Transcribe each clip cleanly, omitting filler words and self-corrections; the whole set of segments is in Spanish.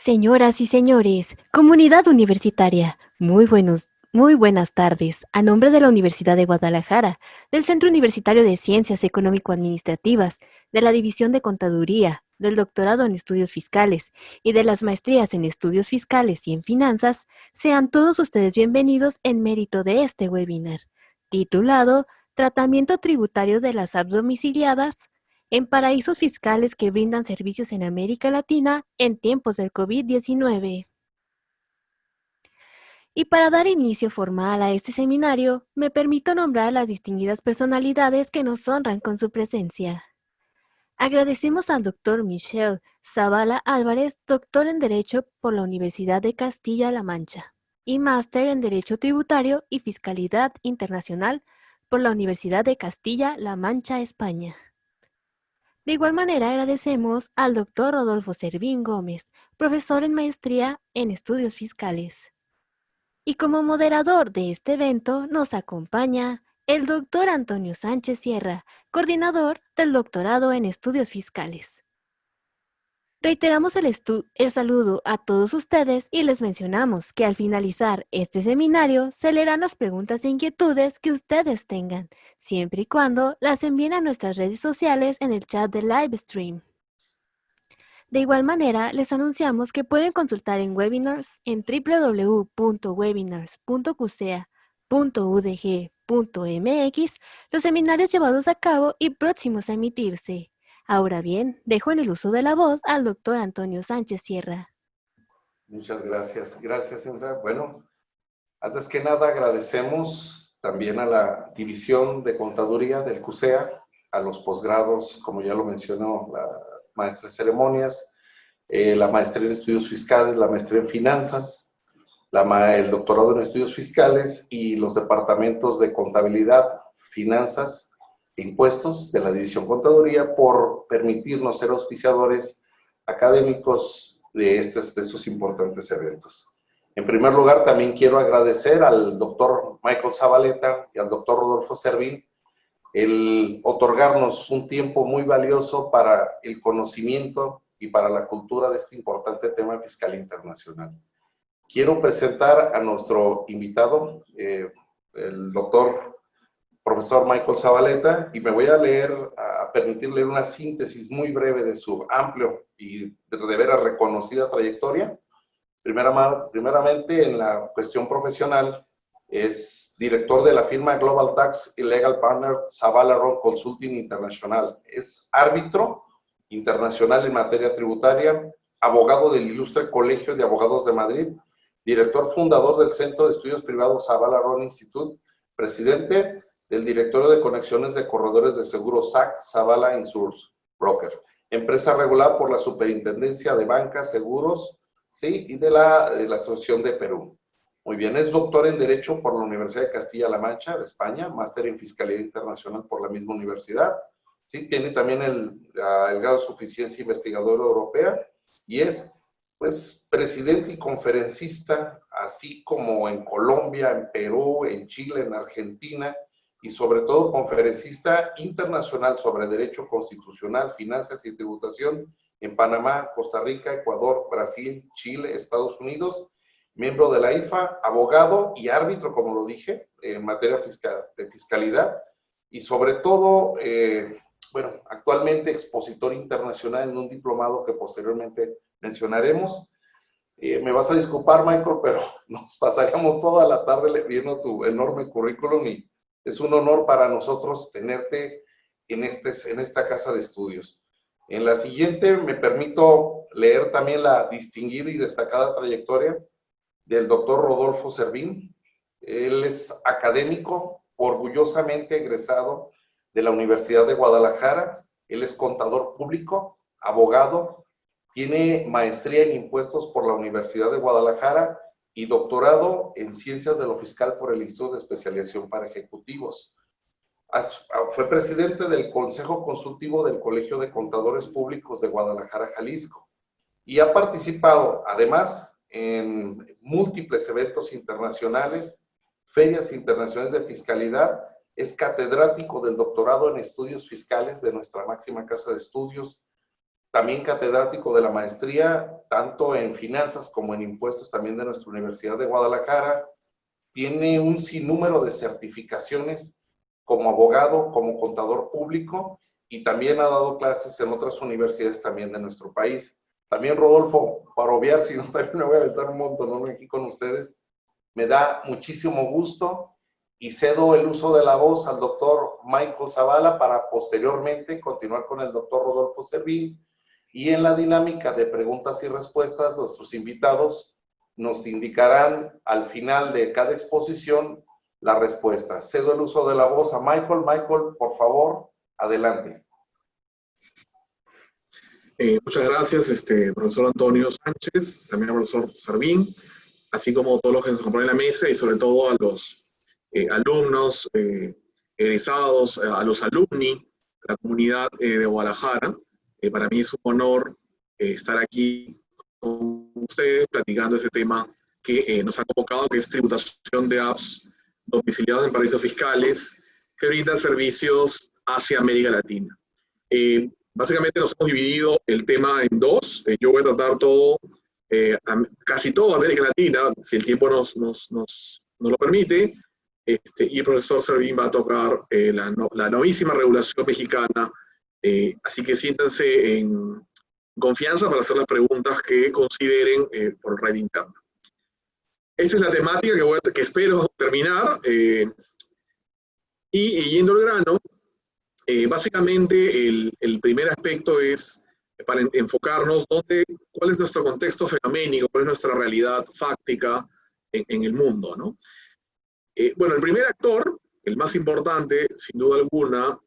Señoras y señores, comunidad universitaria, muy buenas tardes. A nombre de la Universidad de Guadalajara, del Centro Universitario de Ciencias Económico-Administrativas, de la División de Contaduría, del Doctorado en Estudios Fiscales y de las Maestrías en Estudios Fiscales y en Finanzas, sean todos ustedes bienvenidos en mérito de este webinar, titulado Tratamiento tributario de las apps domiciliadas en paraísos fiscales que brindan servicios en América Latina en tiempos del COVID-19. Y para dar inicio formal a este seminario, me permito nombrar a las distinguidas personalidades que nos honran con su presencia. Agradecemos al Dr. Michel Zavala Álvarez, doctor en Derecho por la Universidad de Castilla-La Mancha y máster en Derecho Tributario y Fiscalidad Internacional por la Universidad de Castilla-La Mancha, España. De igual manera, agradecemos al Dr. Rodolfo Servín Gómez, profesor en Maestría en Estudios Fiscales. Y como moderador de este evento nos acompaña el Dr. Antonio Sánchez Sierra, coordinador del Doctorado en Estudios Fiscales. Reiteramos el saludo a todos ustedes y les mencionamos que al finalizar este seminario se leerán las preguntas e inquietudes que ustedes tengan, siempre y cuando las envíen a nuestras redes sociales en el chat de live stream. De igual manera, les anunciamos que pueden consultar en webinars en www.webinars.qcea.udg.mx los seminarios llevados a cabo y próximos a emitirse. Ahora bien, dejo en el uso de la voz al doctor Antonio Sánchez Sierra. Muchas gracias. Gracias, Sandra. Bueno, antes que nada agradecemos también a la División de Contaduría del CUSEA, a los posgrados, como ya lo mencionó la maestra de ceremonias, la maestría en estudios fiscales, la maestría en finanzas, el doctorado en estudios fiscales y los departamentos de contabilidad, finanzas e impuestos de la División Contaduría por permitirnos ser auspiciadores académicos de estos importantes eventos. En primer lugar, también quiero agradecer al doctor Michael Zabaleta y al doctor Rodolfo Servín el otorgarnos un tiempo muy valioso para el conocimiento y para la cultura de este importante tema fiscal internacional. Quiero presentar a nuestro invitado, el doctor profesor Michael Zabaleta, y me voy a permitir leer una síntesis muy breve de su amplio y de veras reconocida trayectoria. Primeramente, en la cuestión profesional, es director de la firma Global Tax y Legal Partner Zavala Rowe Consulting International. Es árbitro internacional en materia tributaria, abogado del Ilustre Colegio de Abogados de Madrid, director fundador del Centro de Estudios Privados Zavala Rowe Institute, presidente del Directorio de Conexiones de Corredores de Seguros SAC Zavala Insurance Broker, empresa regulada por la Superintendencia de Bancas, Seguros, sí, y de la Asociación de Perú. Muy bien, es doctor en Derecho por la Universidad de Castilla-La Mancha, de España, máster en Fiscalidad Internacional por la misma universidad. Sí, tiene también el grado de suficiencia investigadora europea y es, pues, presidente y conferencista, así como en Colombia, en Perú, en Chile, en Argentina, y sobre todo conferencista internacional sobre Derecho Constitucional, Finanzas y Tributación en Panamá, Costa Rica, Ecuador, Brasil, Chile, Estados Unidos, miembro de la IFA, abogado y árbitro, como lo dije, en materia de fiscalidad, y sobre todo, bueno, actualmente expositor internacional en un diplomado que posteriormente mencionaremos. Me vas a disculpar, Michael, pero nos pasaríamos toda la tarde viendo tu enorme currículum y es un honor para nosotros tenerte en esta casa de estudios. En la siguiente me permito leer también la distinguida y destacada trayectoria del doctor Rodolfo Servín. Él es académico, orgullosamente egresado de la Universidad de Guadalajara. Él es contador público, abogado, tiene maestría en impuestos por la Universidad de Guadalajara y doctorado en ciencias de lo fiscal por el Instituto de Especialización para Ejecutivos. Fue presidente del Consejo Consultivo del Colegio de Contadores Públicos de Guadalajara, Jalisco, y ha participado además en múltiples eventos internacionales, ferias internacionales de fiscalidad, es catedrático del doctorado en estudios fiscales de nuestra máxima casa de estudios, también catedrático de la maestría, tanto en finanzas como en impuestos también de nuestra Universidad de Guadalajara. Tiene un sinnúmero de certificaciones como abogado, como contador público, y también ha dado clases en otras universidades también de nuestro país. También Rodolfo, para obviar, si no también me voy a aventar un montón, ¿no?, aquí con ustedes. Me da muchísimo gusto y cedo el uso de la voz al doctor Michael Zavala para posteriormente continuar con el doctor Rodolfo Servín, y en la dinámica de preguntas y respuestas nuestros invitados nos indicarán al final de cada exposición la respuesta. Cedo el uso de la voz a Michael. Michael, por favor, adelante. Muchas gracias, profesor Antonio Sánchez, también al profesor Servín, así como todos los que nos acompañan en la mesa, y sobre todo a los alumnos, egresados, a los alumni, a la comunidad de Guadalajara. Para mí es un honor estar aquí con ustedes platicando ese tema que nos ha convocado, que es tributación de apps domiciliados en paraísos fiscales que brindan servicios hacia América Latina. Básicamente nos hemos dividido el tema en dos. Yo voy a tratar todo, casi todo América Latina, si el tiempo nos lo permite, y el profesor Servín va a tocar la novísima regulación mexicana, así que siéntanse en confianza para hacer las preguntas que consideren por red interna. Esta es la temática que espero terminar, y yendo al grano, básicamente el primer aspecto es para enfocarnos cuál es nuestro contexto fenoménico, cuál es nuestra realidad fáctica en el mundo, ¿no? Bueno, el primer actor, el más importante, sin duda alguna,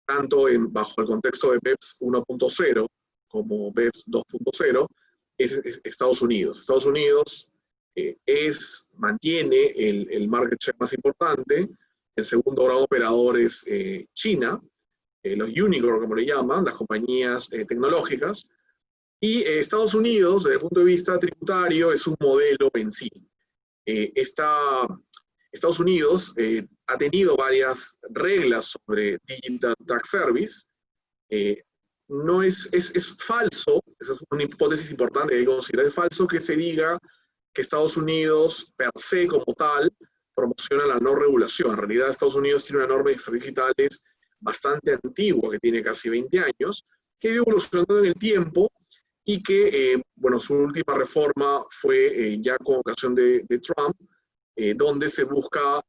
tanto bajo el contexto de BEPS 1.0 como BEPS 2.0, es Estados Unidos. Estados Unidos mantiene el market share más importante. El segundo gran operador es China, los unicorn, como le llaman, las compañías tecnológicas. Y Estados Unidos, desde el punto de vista tributario, es un modelo en sí. Estados Unidos ha tenido varias reglas sobre Digital Tax Service. No es falso, esa es una hipótesis importante que hay que considerar, es falso que se diga que Estados Unidos, per se como tal, promociona la no regulación. En realidad, Estados Unidos tiene una norma de servicios digitales bastante antigua, que tiene casi 20 años, que ha ido evolucionando en el tiempo y que, bueno, su última reforma fue ya con ocasión de Trump, donde se busca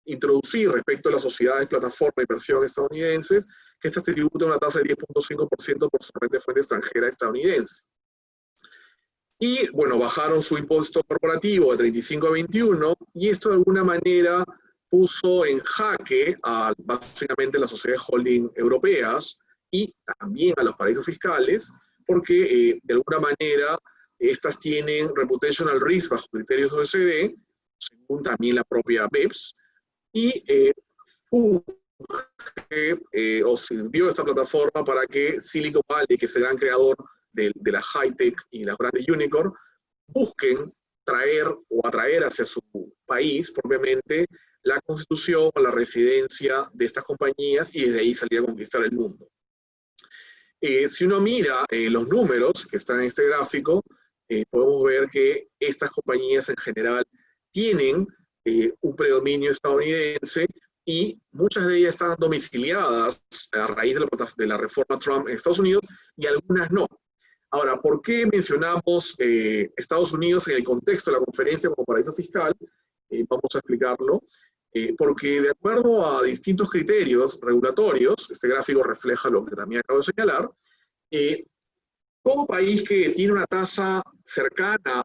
introducir respecto a las sociedades, plataformas de inversión estadounidenses, que estas tributan una tasa de 10.5% por su renta de fuente extranjera estadounidense. Y, bueno, bajaron su impuesto corporativo de 35 a 21, y esto de alguna manera puso en jaque básicamente las sociedades holding europeas y también a los paraísos fiscales, porque de alguna manera estas tienen reputational risk bajo criterios OECD, según también la propia BEPS, y o sirvió esta plataforma para que Silicon Valley, que es el gran creador de la high-tech y las grandes unicorn, busquen traer o atraer hacia su país propiamente la constitución o la residencia de estas compañías, y desde ahí salir a conquistar el mundo. Si uno mira los números que están en este gráfico, podemos ver que estas compañías en general tienen un predominio estadounidense, y muchas de ellas están domiciliadas a raíz de la reforma Trump en Estados Unidos, y algunas no. Ahora, ¿por qué mencionamos Estados Unidos en el contexto de la conferencia como paraíso fiscal? Vamos a explicarlo. Porque de acuerdo a distintos criterios regulatorios, este gráfico refleja lo que también acabo de señalar, todo país que tiene una tasa cercana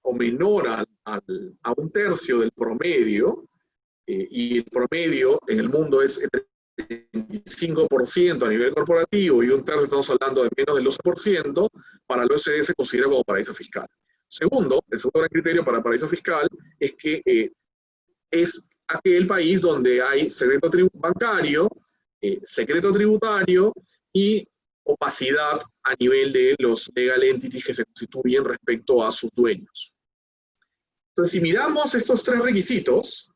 o menor a un tercio del promedio, y el promedio en el mundo es el 25% a nivel corporativo y un tercio, estamos hablando de menos del 12%, para el OECD se considera como paraíso fiscal. Segundo, el segundo gran criterio para paraíso fiscal es que es aquel país donde hay secreto bancario, secreto tributario y opacidad a nivel de los legal entities que se constituyen respecto a sus dueños. Entonces, si miramos estos tres requisitos,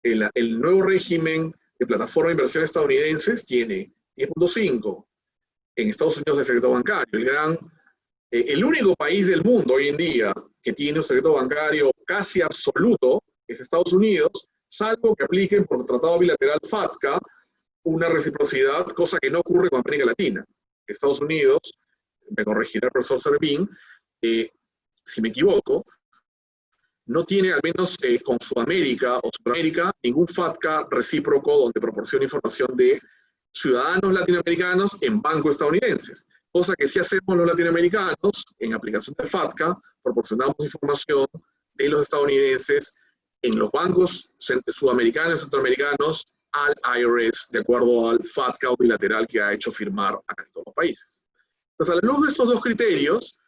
el nuevo régimen de plataforma de inversión estadounidenses tiene 10.5, en Estados Unidos de secreto bancario. El único país del mundo hoy en día que tiene un secreto bancario casi absoluto es Estados Unidos, salvo que apliquen por tratado bilateral FATCA una reciprocidad, cosa que no ocurre con América Latina. Estados Unidos, me corregirá el profesor Servín, si me equivoco, no tiene, al menos con Sudamérica o Sudamérica, ningún FATCA recíproco donde proporciona información de ciudadanos latinoamericanos en bancos estadounidenses. Cosa que sí hacemos los latinoamericanos, en aplicación del FATCA, proporcionamos información de los estadounidenses en los bancos sudamericanos y centroamericanos al IRS, de acuerdo al FATCA bilateral que ha hecho firmar a casi todos los países. Entonces, a la luz de estos dos criterios,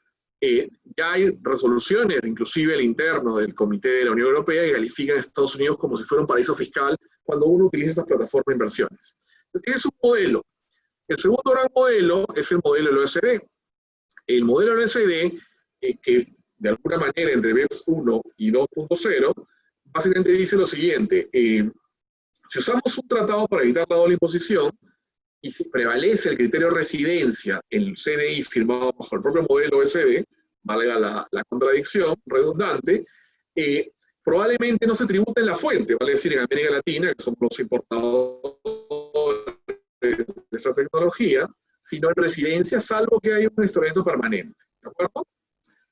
ya hay resoluciones, inclusive el interno del Comité de la Unión Europea, que califican a Estados Unidos como si fuera un paraíso fiscal cuando uno utiliza estas plataformas de inversiones. Entonces, es un modelo. El segundo gran modelo es el modelo del OECD. El modelo del OECD, que de alguna manera entre BEPS 1 y 2.0, básicamente dice lo siguiente: si usamos un tratado para evitar la doble imposición y si prevalece el criterio de residencia en el CDI firmado bajo el propio modelo OECD, valga la contradicción redundante, probablemente no se tributa en la fuente, vale decir en América Latina, que somos los importadores de esa tecnología, sino en residencia, salvo que haya un instrumento permanente. ¿De acuerdo?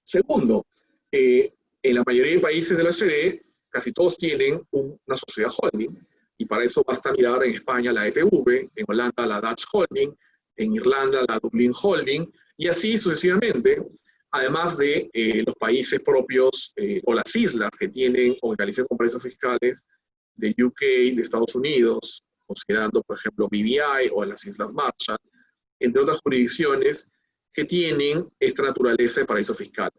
Segundo, en la mayoría de países de la OCDE, casi todos tienen una sociedad holding, y para eso basta mirar en España la ETV, en Holanda la Dutch Holding, en Irlanda la Dublin Holding, y así sucesivamente, además de los países propios o las islas que tienen o que califican con paraísos fiscales de UK, de Estados Unidos, considerando, por ejemplo, BVI o las Islas Marshall, entre otras jurisdicciones que tienen esta naturaleza de paraíso fiscal.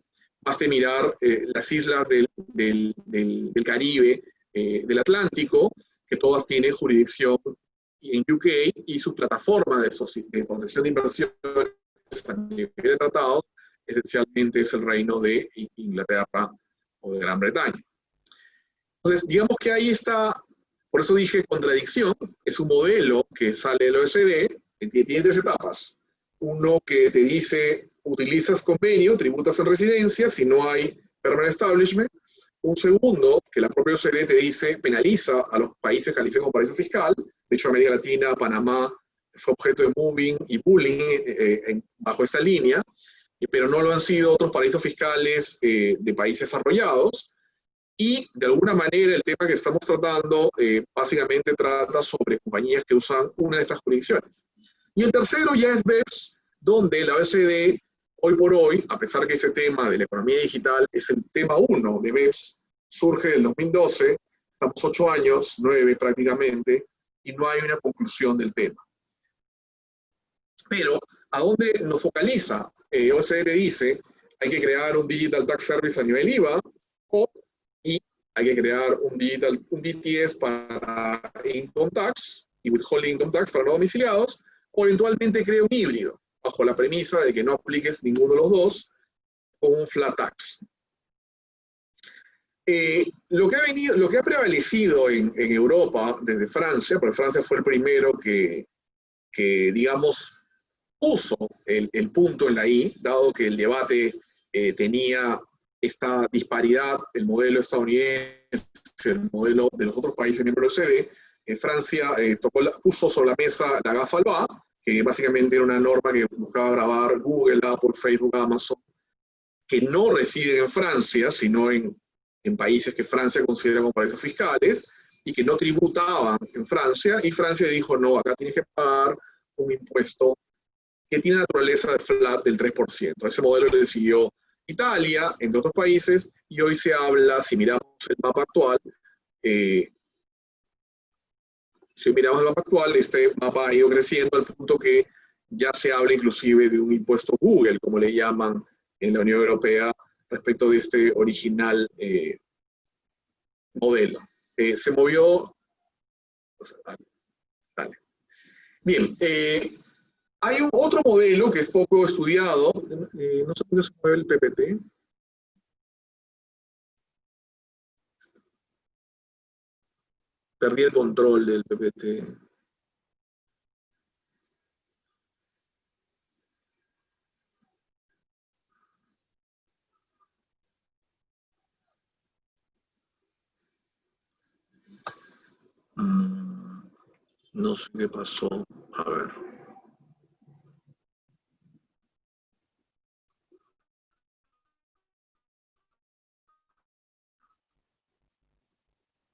Basta mirar las islas del Caribe, del Atlántico, que todas tienen jurisdicción en UK, y su plataforma de protección de inversiones a nivel de tratados esencialmente es el Reino de Inglaterra o de Gran Bretaña. Entonces, digamos que ahí está, por eso dije contradicción, es un modelo que sale del OECD, que tiene tres etapas. Uno que te dice, utilizas convenio, tributas en residencia, si no hay permanent establishment. Un segundo, que la propia OCDE te dice, penaliza a los países que califican como paraíso fiscal. De hecho, América Latina, Panamá, fue objeto de moving y bullying bajo esta línea, pero no lo han sido otros paraísos fiscales de países desarrollados. Y, de alguna manera, el tema que estamos tratando básicamente trata sobre compañías que usan una de estas jurisdicciones. Y el tercero ya es BEPS, donde la OECD, hoy por hoy, a pesar que ese tema de la economía digital es el tema 1 de BEPS, surge en el 2012, estamos 8 años, 9 prácticamente, y no hay una conclusión del tema. Pero, ¿a dónde nos focaliza? OECD dice, hay que crear un Digital Tax Service a nivel IVA, y hay que crear un DTS para Income Tax y Withholding Income Tax para no domiciliados, o eventualmente crea un híbrido, bajo la premisa de que no apliques ninguno de los dos, con un flat tax. Lo que ha prevalecido en Europa desde Francia, porque Francia fue el primero que digamos, puso el punto en la I, dado que el debate tenía esta disparidad, el modelo estadounidense, el modelo de los otros países miembros de la OCDE. En Francia puso sobre la mesa la GAFA-LOA, que básicamente era una norma que buscaba grabar Google, Apple, Facebook, Amazon, que no residen en Francia, sino en países que Francia considera como paraísos fiscales, y que no tributaban en Francia, y Francia dijo, no, acá tienes que pagar un impuesto que tiene naturaleza de flat del 3%. Ese modelo le siguió Italia, entre otros países, y hoy se habla, si miramos el mapa actual, este mapa ha ido creciendo al punto que ya se habla inclusive de un impuesto Google, como le llaman en la Unión Europea, respecto de este original modelo. Se movió... Dale. Bien, hay otro modelo que es poco estudiado, no sé cómo se mueve el PPT. Perdí el control del PPT. No sé qué pasó. A ver.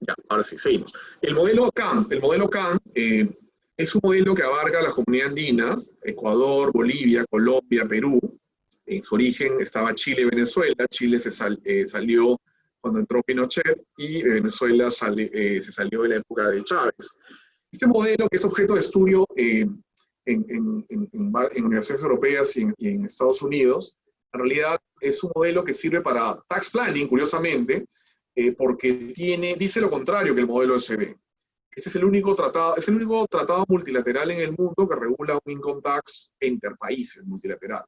Ya, ahora sí, seguimos. El modelo CAM es un modelo que abarca la comunidad andina, Ecuador, Bolivia, Colombia, Perú. En su origen estaba Chile y Venezuela. Chile salió cuando entró Pinochet y Venezuela se salió de la época de Chávez. Este modelo, que es objeto de estudio en universidades europeas y en Estados Unidos, en realidad es un modelo que sirve para tax planning, curiosamente, porque dice lo contrario que el modelo OECD. Ese es el único tratado multilateral en el mundo que regula un income tax interpaíses multilateral.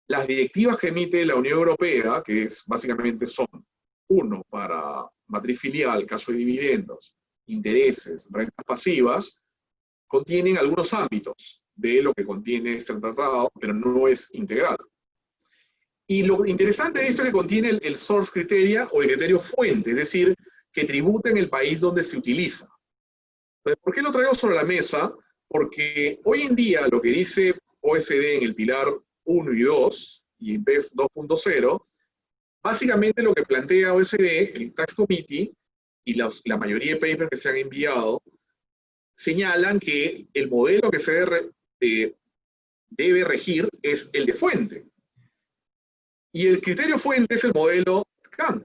Las directivas que emite la Unión Europea, que básicamente son, uno, para matriz filial, caso de dividendos, intereses, rentas pasivas, contienen algunos ámbitos de lo que contiene este tratado, pero no es integral. Y lo interesante de esto es que contiene el source criteria o el criterio fuente, es decir, que tributa en el país donde se utiliza. Entonces, ¿por qué lo traigo sobre la mesa? Porque hoy en día lo que dice OECD en el pilar 1 y 2 y en BEPS 2.0, básicamente lo que plantea OECD, el Tax Committee y la mayoría de papers que se han enviado, señalan que el modelo que se debe regir es el de fuente. Y el criterio fuente es el modelo CAM,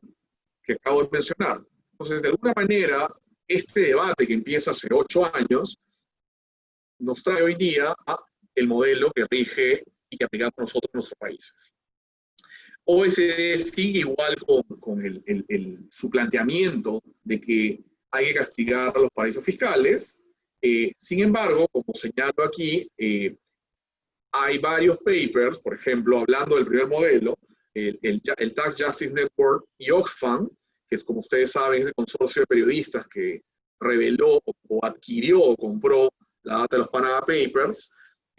que acabo de mencionar. Entonces, de alguna manera, este debate que empieza hace 8 años, nos trae hoy día a el modelo que rige y que aplicamos nosotros en nuestros países. OECD sigue igual con su planteamiento de que hay que castigar a los paraísos fiscales. Sin embargo, como señalo aquí, hay varios papers, por ejemplo, hablando del primer modelo, el Tax Justice Network y Oxfam, que es, como ustedes saben, es el consorcio de periodistas que reveló o adquirió o compró la data de los Panama Papers,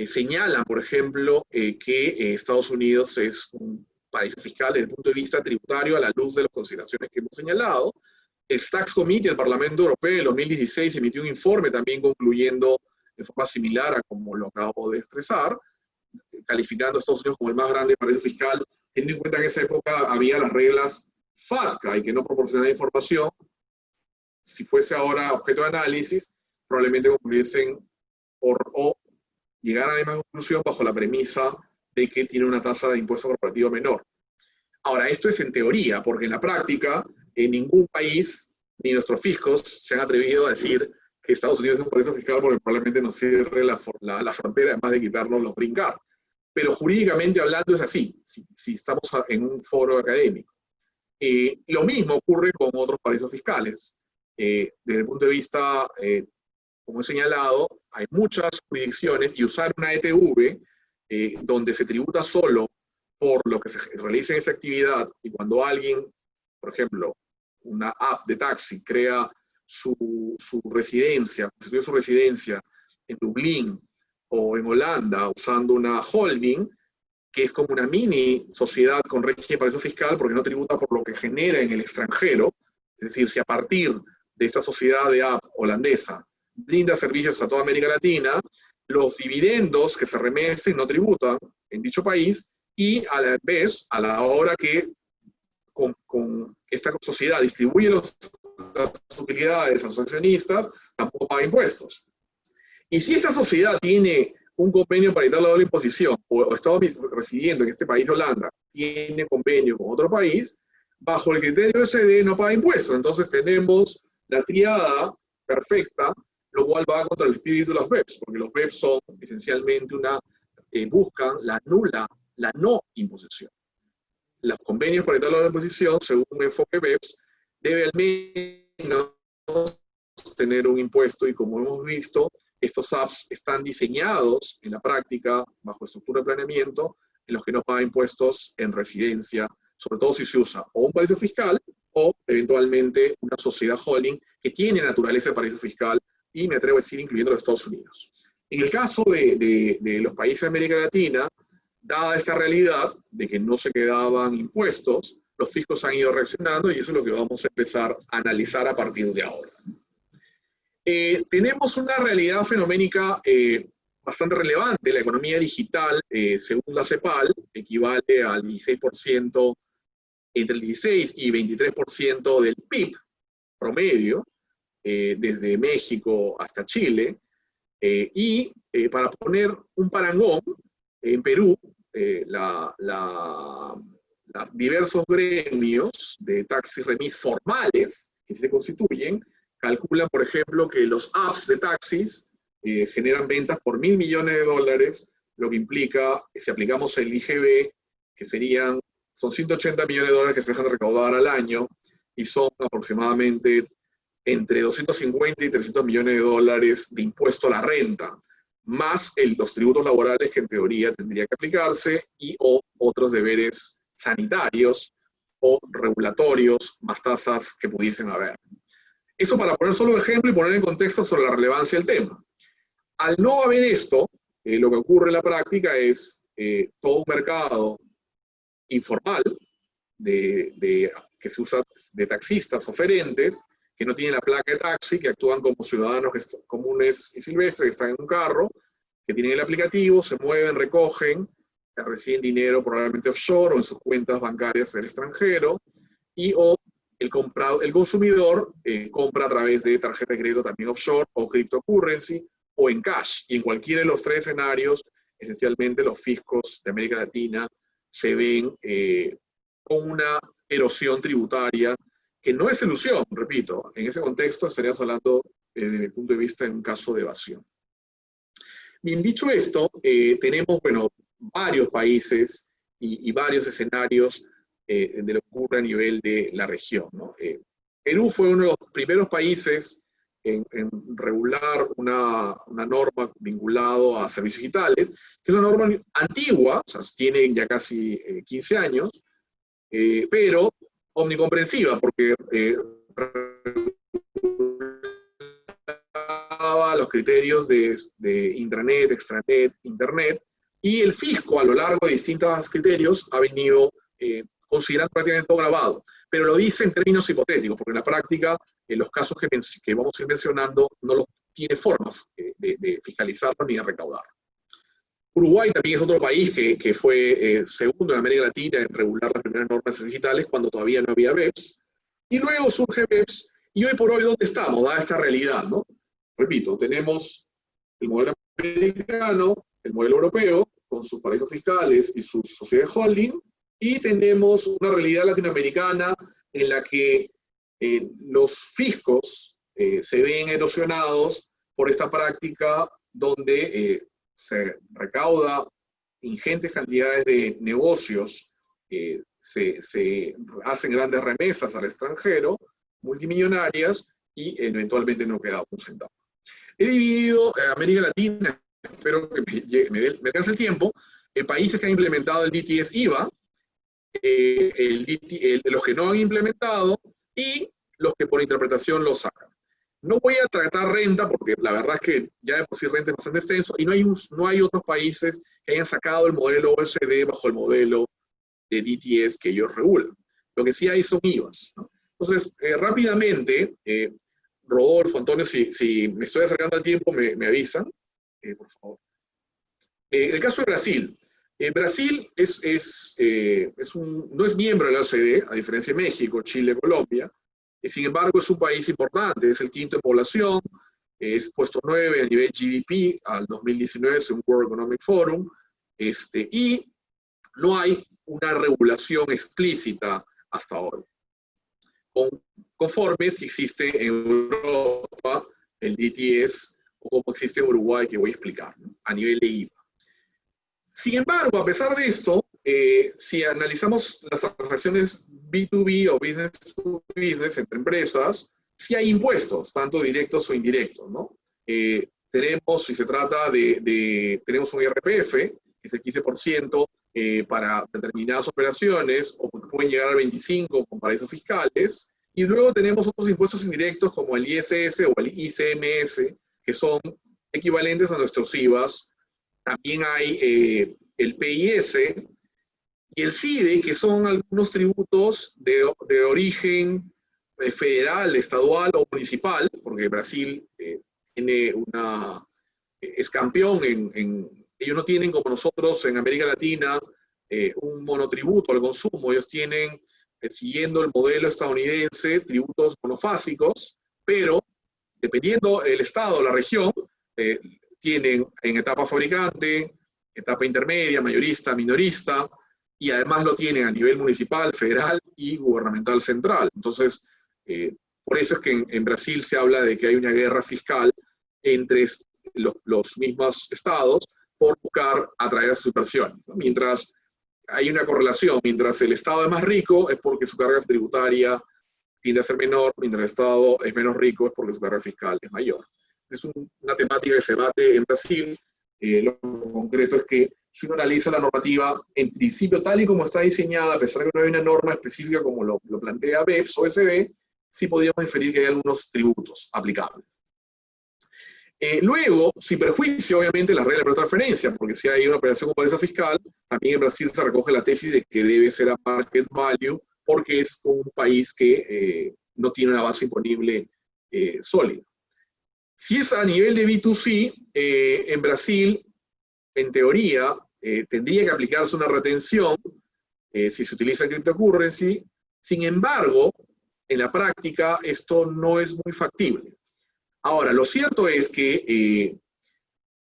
señalan, por ejemplo, que Estados Unidos es un paraíso fiscal desde el punto de vista tributario a la luz de las consideraciones que hemos señalado. El Tax Committee del Parlamento Europeo en 2016 emitió un informe también concluyendo de forma similar a como lo acabo de expresar, calificando a Estados Unidos como el más grande paraíso fiscal, teniendo en cuenta que en esa época había las reglas FATCA y que no proporcionaba información. Si fuese ahora objeto de análisis, probablemente concluyesen o llegaran a la misma conclusión bajo la premisa de que tiene una tasa de impuesto corporativo menor. Ahora, esto es en teoría, porque en la práctica, en ningún país, ni nuestros fiscos, se han atrevido a decir que Estados Unidos es un paraíso fiscal porque probablemente nos cierre la frontera, además de quitarnos los brincar. Pero jurídicamente hablando es así, si estamos en un foro académico. Lo mismo ocurre con otros paraísos fiscales. Desde el punto de vista, como he señalado, hay muchas jurisdicciones y usar una ETV donde se tributa solo por lo que se realiza en esa actividad y cuando alguien, por ejemplo, una app de taxi crea su residencia, constituye su residencia en Dublín o en Holanda usando una holding, que es como una mini sociedad con régimen de paraíso fiscal porque no tributa por lo que genera en el extranjero. Es decir, si a partir de esta sociedad de app holandesa brinda servicios a toda América Latina, los dividendos que se remesen no tributan en dicho país y a la vez, a la hora que con esta sociedad distribuye las utilidades a sus accionistas, tampoco paga impuestos. Y si esta sociedad tiene un convenio para evitar la doble imposición, o está residiendo en este país, Holanda, tiene convenio con otro país, bajo el criterio OECD no paga impuestos. Entonces tenemos la triada perfecta, lo cual va contra el espíritu de los BEPS, porque los BEPS son esencialmente buscan la no imposición. Los convenios para evitar la doble imposición, según un enfoque BEPS, debe al menos tener un impuesto, y como hemos visto, estos apps están diseñados en la práctica, bajo estructura de planeamiento, en los que no paga impuestos en residencia, sobre todo si se usa o un paraíso fiscal o eventualmente una sociedad holding que tiene naturaleza de paraíso fiscal, y me atrevo a decir incluyendo los Estados Unidos. En el caso de los países de América Latina, dada esta realidad de que no se quedaban impuestos, los fiscos han ido reaccionando y eso es lo que vamos a empezar a analizar a partir de ahora. Tenemos una realidad fenoménica bastante relevante. La economía digital, según la CEPAL, equivale al 16%, entre el 16 y 23% del PIB promedio, desde México hasta Chile. Para poner un parangón, en Perú, diversos gremios de taxis remis formales que se constituyen, calculan, por ejemplo, que los apps de taxis generan ventas por $1.000 millones, lo que implica, si aplicamos el IGB, que son $180 millones que se dejan de recaudar al año, y son aproximadamente entre 250 y 300 millones de dólares de impuesto a la renta, más los tributos laborales que en teoría tendría que aplicarse o otros deberes sanitarios o regulatorios, más tasas que pudiesen haber. Eso para poner solo un ejemplo y poner en contexto sobre la relevancia del tema. Al no haber esto, lo que ocurre en la práctica es todo un mercado informal que se usa de taxistas oferentes, que no tienen la placa de taxi, que actúan como ciudadanos comunes y silvestres, que están en un carro, que tienen el aplicativo, se mueven, recogen, que reciben dinero probablemente offshore o en sus cuentas bancarias del extranjero, o el consumidor compra a través de tarjeta de crédito también offshore o cryptocurrency o en cash. Y en cualquiera de los tres escenarios, esencialmente los fiscos de América Latina se ven con una erosión tributaria que no es ilusión, repito. En ese contexto estaríamos hablando, desde mi punto de vista, en un caso de evasión. Bien, dicho esto, tenemos, bueno, varios países y varios escenarios de lo que ocurre a nivel de la región, ¿no? Perú fue uno de los primeros países en regular una norma vinculado a servicios digitales, que es una norma antigua, o sea, tiene ya casi 15 años, pero omnicomprensiva, porque los criterios de intranet, extranet, internet, y el fisco a lo largo de distintos criterios ha venido considerando prácticamente todo grabado, pero lo dice en términos hipotéticos, porque en la práctica, en los casos que vamos a ir mencionando, no los tiene forma de fiscalizarlo ni de recaudar. Uruguay también es otro país que fue segundo en América Latina en regular las primeras normas digitales cuando todavía no había BEPS, y luego surge BEPS, y hoy por hoy, ¿dónde estamos? Dada esta realidad, ¿no? Repito, tenemos el modelo americano, el modelo europeo, con sus paraísos fiscales y sus sociedades holding, y tenemos una realidad latinoamericana en la que los fiscos se ven erosionados por esta práctica donde se recauda ingentes cantidades de negocios, se hacen grandes remesas al extranjero, multimillonarias, y eventualmente no queda un centavo. He dividido América Latina, espero que me alcance el tiempo, en países que han implementado el DTS IVA, los que no han implementado y los que por interpretación lo sacan. No voy a tratar renta porque la verdad es que ya de por sí renta es bastante extenso y no hay otros países que hayan sacado el modelo OECD bajo el modelo de DTS que ellos regulan. Lo que sí hay son IVAs, ¿no? Entonces, rápidamente, Rodolfo, Antonio, si me estoy acercando al tiempo, me avisan, por favor. El caso de Brasil. Brasil no es miembro de la OCDE, a diferencia de México, Chile, Colombia. Sin embargo, es un país importante, es el quinto en población, es puesto 9 a nivel GDP al 2019 según World Economic Forum, y no hay una regulación explícita hasta hoy. Conforme si existe en Europa el DTS o como existe en Uruguay, que voy a explicar, ¿no? A nivel de IVA. Sin embargo, a pesar de esto, si analizamos las transacciones B2B o business to business entre empresas, sí hay impuestos, tanto directos o indirectos, ¿no? Tenemos, si se trata tenemos un IRPF, que es el 15%, para determinadas operaciones, o pueden llegar al 25% con paraísos fiscales, y luego tenemos otros impuestos indirectos como el ISS o el ICMS, que son equivalentes a nuestros IVAs. También hay el PIS y el CIDE, que son algunos tributos de origen federal, estadual o municipal, porque Brasil tiene es campeón ellos no tienen como nosotros en América Latina un monotributo al consumo, ellos tienen, siguiendo el modelo estadounidense, tributos monofásicos, pero dependiendo del estado, la región, tienen en etapa fabricante, etapa intermedia, mayorista, minorista, y además lo tienen a nivel municipal, federal y gubernamental central. Entonces, por eso es que en Brasil se habla de que hay una guerra fiscal entre los mismos estados por buscar atraer a sus inversiones, ¿no? Mientras hay una correlación, mientras el estado es más rico es porque su carga tributaria tiende a ser menor, mientras el estado es menos rico es porque su carga fiscal es mayor. Es una temática que se debate en Brasil. Lo concreto es que si uno analiza la normativa, en principio tal y como está diseñada, a pesar de que no hay una norma específica como lo plantea BEPS o OSD, sí podríamos inferir que hay algunos tributos aplicables. Luego, sin perjuicio, obviamente, las reglas de transferencia, porque si hay una operación con pobreza fiscal, también en Brasil se recoge la tesis de que debe ser a market value, porque es un país que no tiene una base imponible sólida. Si es a nivel de B2C, en Brasil, en teoría, tendría que aplicarse una retención si se utiliza cryptocurrency. Sin embargo, en la práctica, esto no es muy factible. Ahora, lo cierto es que,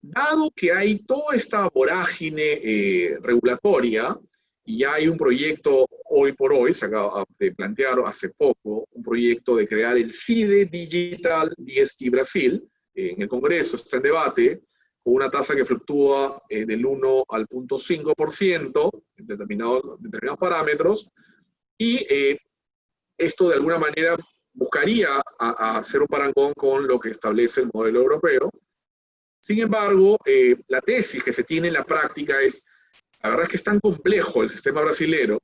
dado que hay toda esta vorágine regulatoria, y ya hay un proyecto hoy por hoy, se acaba de plantear hace poco, un proyecto de crear el CIDE Digital DST Brasil, en el Congreso está en debate, con una tasa que fluctúa del 1 al 0.5% en determinados parámetros, y esto de alguna manera buscaría hacer un parangón con lo que establece el modelo europeo. Sin embargo, la tesis que se tiene en la práctica es, la verdad es que es tan complejo el sistema brasilero,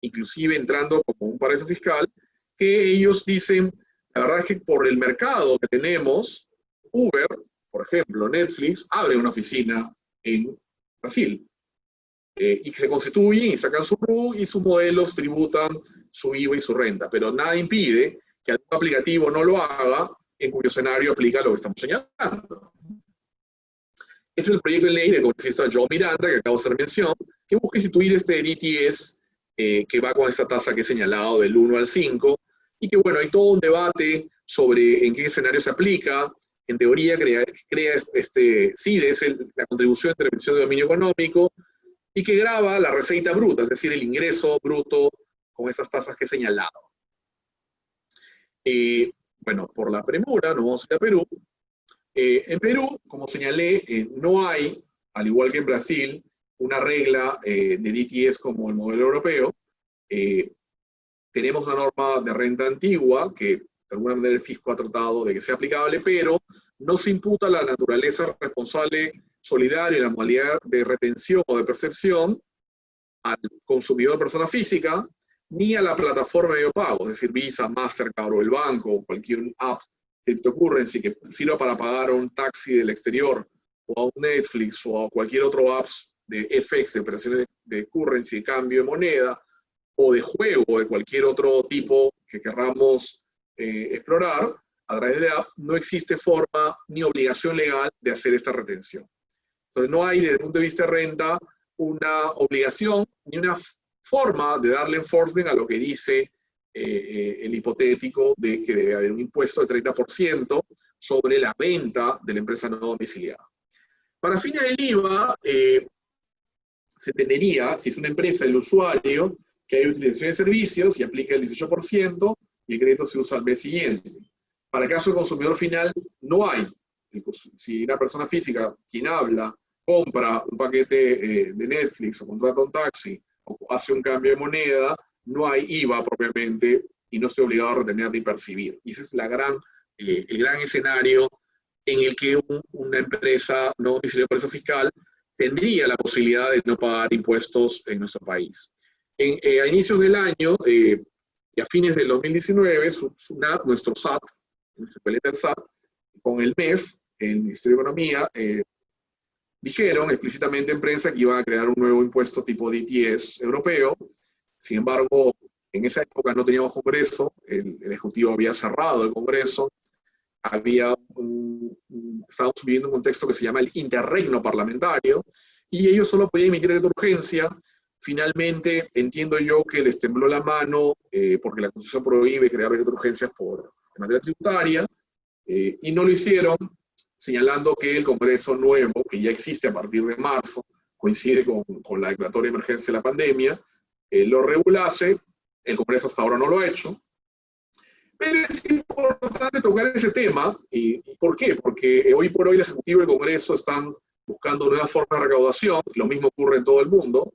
inclusive entrando como un paraíso fiscal, que ellos dicen, la verdad es que por el mercado que tenemos, Uber, por ejemplo, Netflix, abre una oficina en Brasil, y que se constituyen y sacan su RU y sus modelos tributan su IVA y su renta, pero nada impide que algún aplicativo no lo haga, en cuyo escenario aplica lo que estamos señalando. Este es el proyecto de ley del congresista Joe Miranda, que acabo de hacer mención, que busca instituir este DTS que va con esta tasa que he señalado del 1 al 5, y que bueno, hay todo un debate sobre en qué escenario se aplica. En teoría crea este CIDE, es la contribución de intervención de dominio económico, y que grava la receita bruta, es decir, el ingreso bruto con esas tasas que he señalado. Bueno, por la premura, nos vamos a ir a Perú. En Perú, como señalé, no hay, al igual que en Brasil, una regla de DTS como el modelo europeo. Tenemos una norma de renta antigua que de alguna manera el fisco ha tratado de que sea aplicable, pero no se imputa la naturaleza responsable solidaria y la modalidad de retención o de percepción al consumidor persona física, ni a la plataforma de pago, es decir, Visa, Mastercard o el banco, o cualquier app cryptocurrency que sirva para pagar a un taxi del exterior, o a un Netflix, o a cualquier otro apps de FX, de operaciones de currency, de cambio de moneda, o de juego, o de cualquier otro tipo que querramos explorar, a través de la app, no existe forma ni obligación legal de hacer esta retención. Entonces no hay, desde el punto de vista de renta, una obligación ni una forma de darle enforcement a lo que dice el hipotético de que debe haber un impuesto del 30% sobre la venta de la empresa no domiciliada. Para fines del IVA, se entendería, si es una empresa, el usuario, que hay utilización de servicios y aplica el 18% y el crédito se usa al mes siguiente. Para el caso del consumidor final, no hay. Si una persona física, quien habla, compra un paquete de Netflix o contrata un taxi o hace un cambio de moneda, no hay IVA propiamente y no estoy obligado a retener ni percibir. Y ese es el gran escenario en el que una empresa no domiciliada por eso fiscal tendría la posibilidad de no pagar impuestos en nuestro país. A inicios del año y a fines del 2019, SUNAT, nuestro SAT, nuestro equivalente al SAT, con el MEF, el Ministerio de Economía, dijeron explícitamente en prensa que iban a crear un nuevo impuesto tipo DTS europeo. Sin embargo, En esa época no teníamos Congreso, el Ejecutivo había cerrado el Congreso, estábamos viviendo un contexto que se llama el interregno parlamentario, y ellos solo podían emitir decreto de urgencia. Finalmente, entiendo yo que les tembló la mano, porque la Constitución prohíbe crear decretos de urgencias en materia tributaria, y no lo hicieron, señalando que el Congreso nuevo, que ya existe a partir de marzo, coincide con la declaratoria de emergencia de la pandemia, lo regulase. El Congreso hasta ahora no lo ha hecho. Pero es importante tocar ese tema. ¿Y por qué? Porque hoy por hoy el Ejecutivo y el Congreso están buscando nuevas formas de recaudación. Lo mismo ocurre en todo el mundo.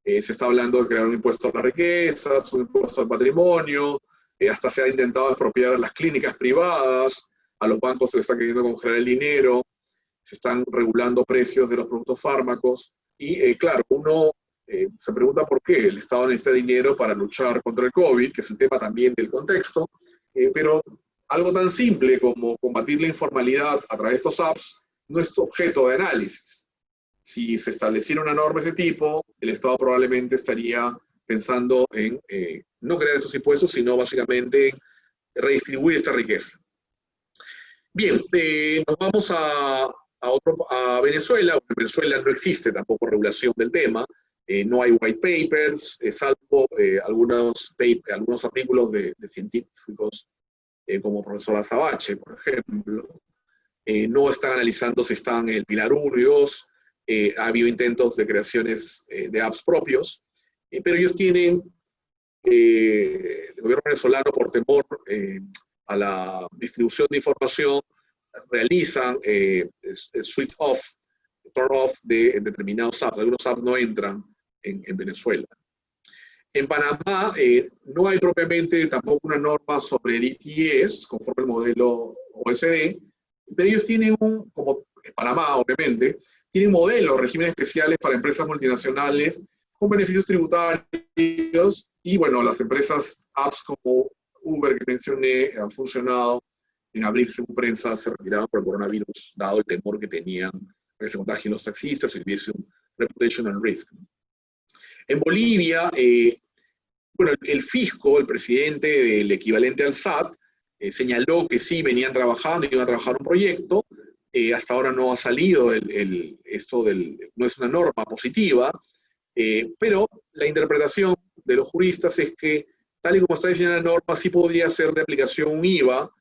Se está hablando de crear un impuesto a las riquezas, un impuesto al patrimonio, hasta se ha intentado expropiar a las clínicas privadas, a los bancos se les está queriendo congelar el dinero, se están regulando precios de los productos fármacos, y claro, uno se pregunta por qué el Estado necesita dinero para luchar contra el COVID, que es el tema también del contexto, pero algo tan simple como combatir la informalidad a través de estos apps no es objeto de análisis. Si se estableciera una norma de ese tipo, el Estado probablemente estaría pensando en no crear esos impuestos, sino básicamente en redistribuir esta riqueza. Bien, nos vamos a Venezuela. En Venezuela no existe tampoco regulación del tema, no hay white papers, salvo algunos artículos de científicos como profesor Azabache, por ejemplo. No están analizando si están en el Pilar 1 y 2, ha habido intentos de creaciones de apps propios, pero ellos tienen, el gobierno venezolano, por temor a la distribución de información, realizan switch off, turn off de determinados apps. Algunos apps no entran en Venezuela. En Panamá no hay propiamente tampoco una norma sobre DTS, conforme al modelo OECD, pero ellos tienen como en Panamá obviamente, tienen modelos, regímenes especiales para empresas multinacionales con beneficios tributarios, y bueno, las empresas apps como Uber que mencioné han funcionado. En abril, según prensa, se retiraron por el coronavirus, dado el temor que tenían que se contagien los taxistas y hubiese un reputational risk. En Bolivia, bueno, el fisco, el presidente del equivalente al SAT, señaló que sí venían trabajando y iban a trabajar un proyecto. Hasta ahora no ha salido no es una norma positiva, pero la interpretación de los juristas es que, tal y como está diseñada la norma, sí podría ser de aplicación un IVA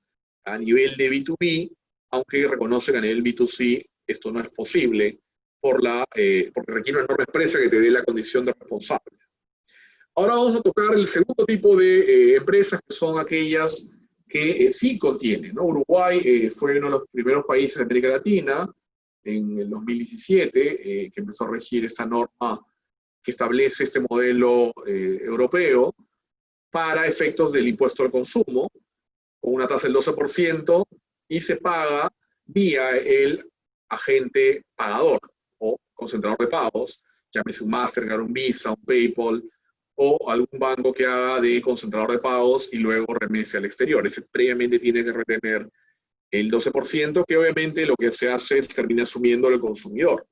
a nivel de B2B, aunque reconoce que a nivel B2C esto no es posible porque requiere una norma expresa que te dé la condición de responsable. Ahora vamos a tocar el segundo tipo de empresas, que son aquellas que sí contienen, ¿no? Uruguay fue uno de los primeros países de América Latina en el 2017 que empezó a regir esta norma que establece este modelo europeo para efectos del impuesto al consumo, con una tasa del 12%, y se paga vía el agente pagador o concentrador de pagos, llámese un Mastercard, un Visa, un PayPal, o algún banco que haga de concentrador de pagos y luego remese al exterior. Ese previamente tiene que retener el 12%, que obviamente lo que se hace es termina asumiendo el consumidor.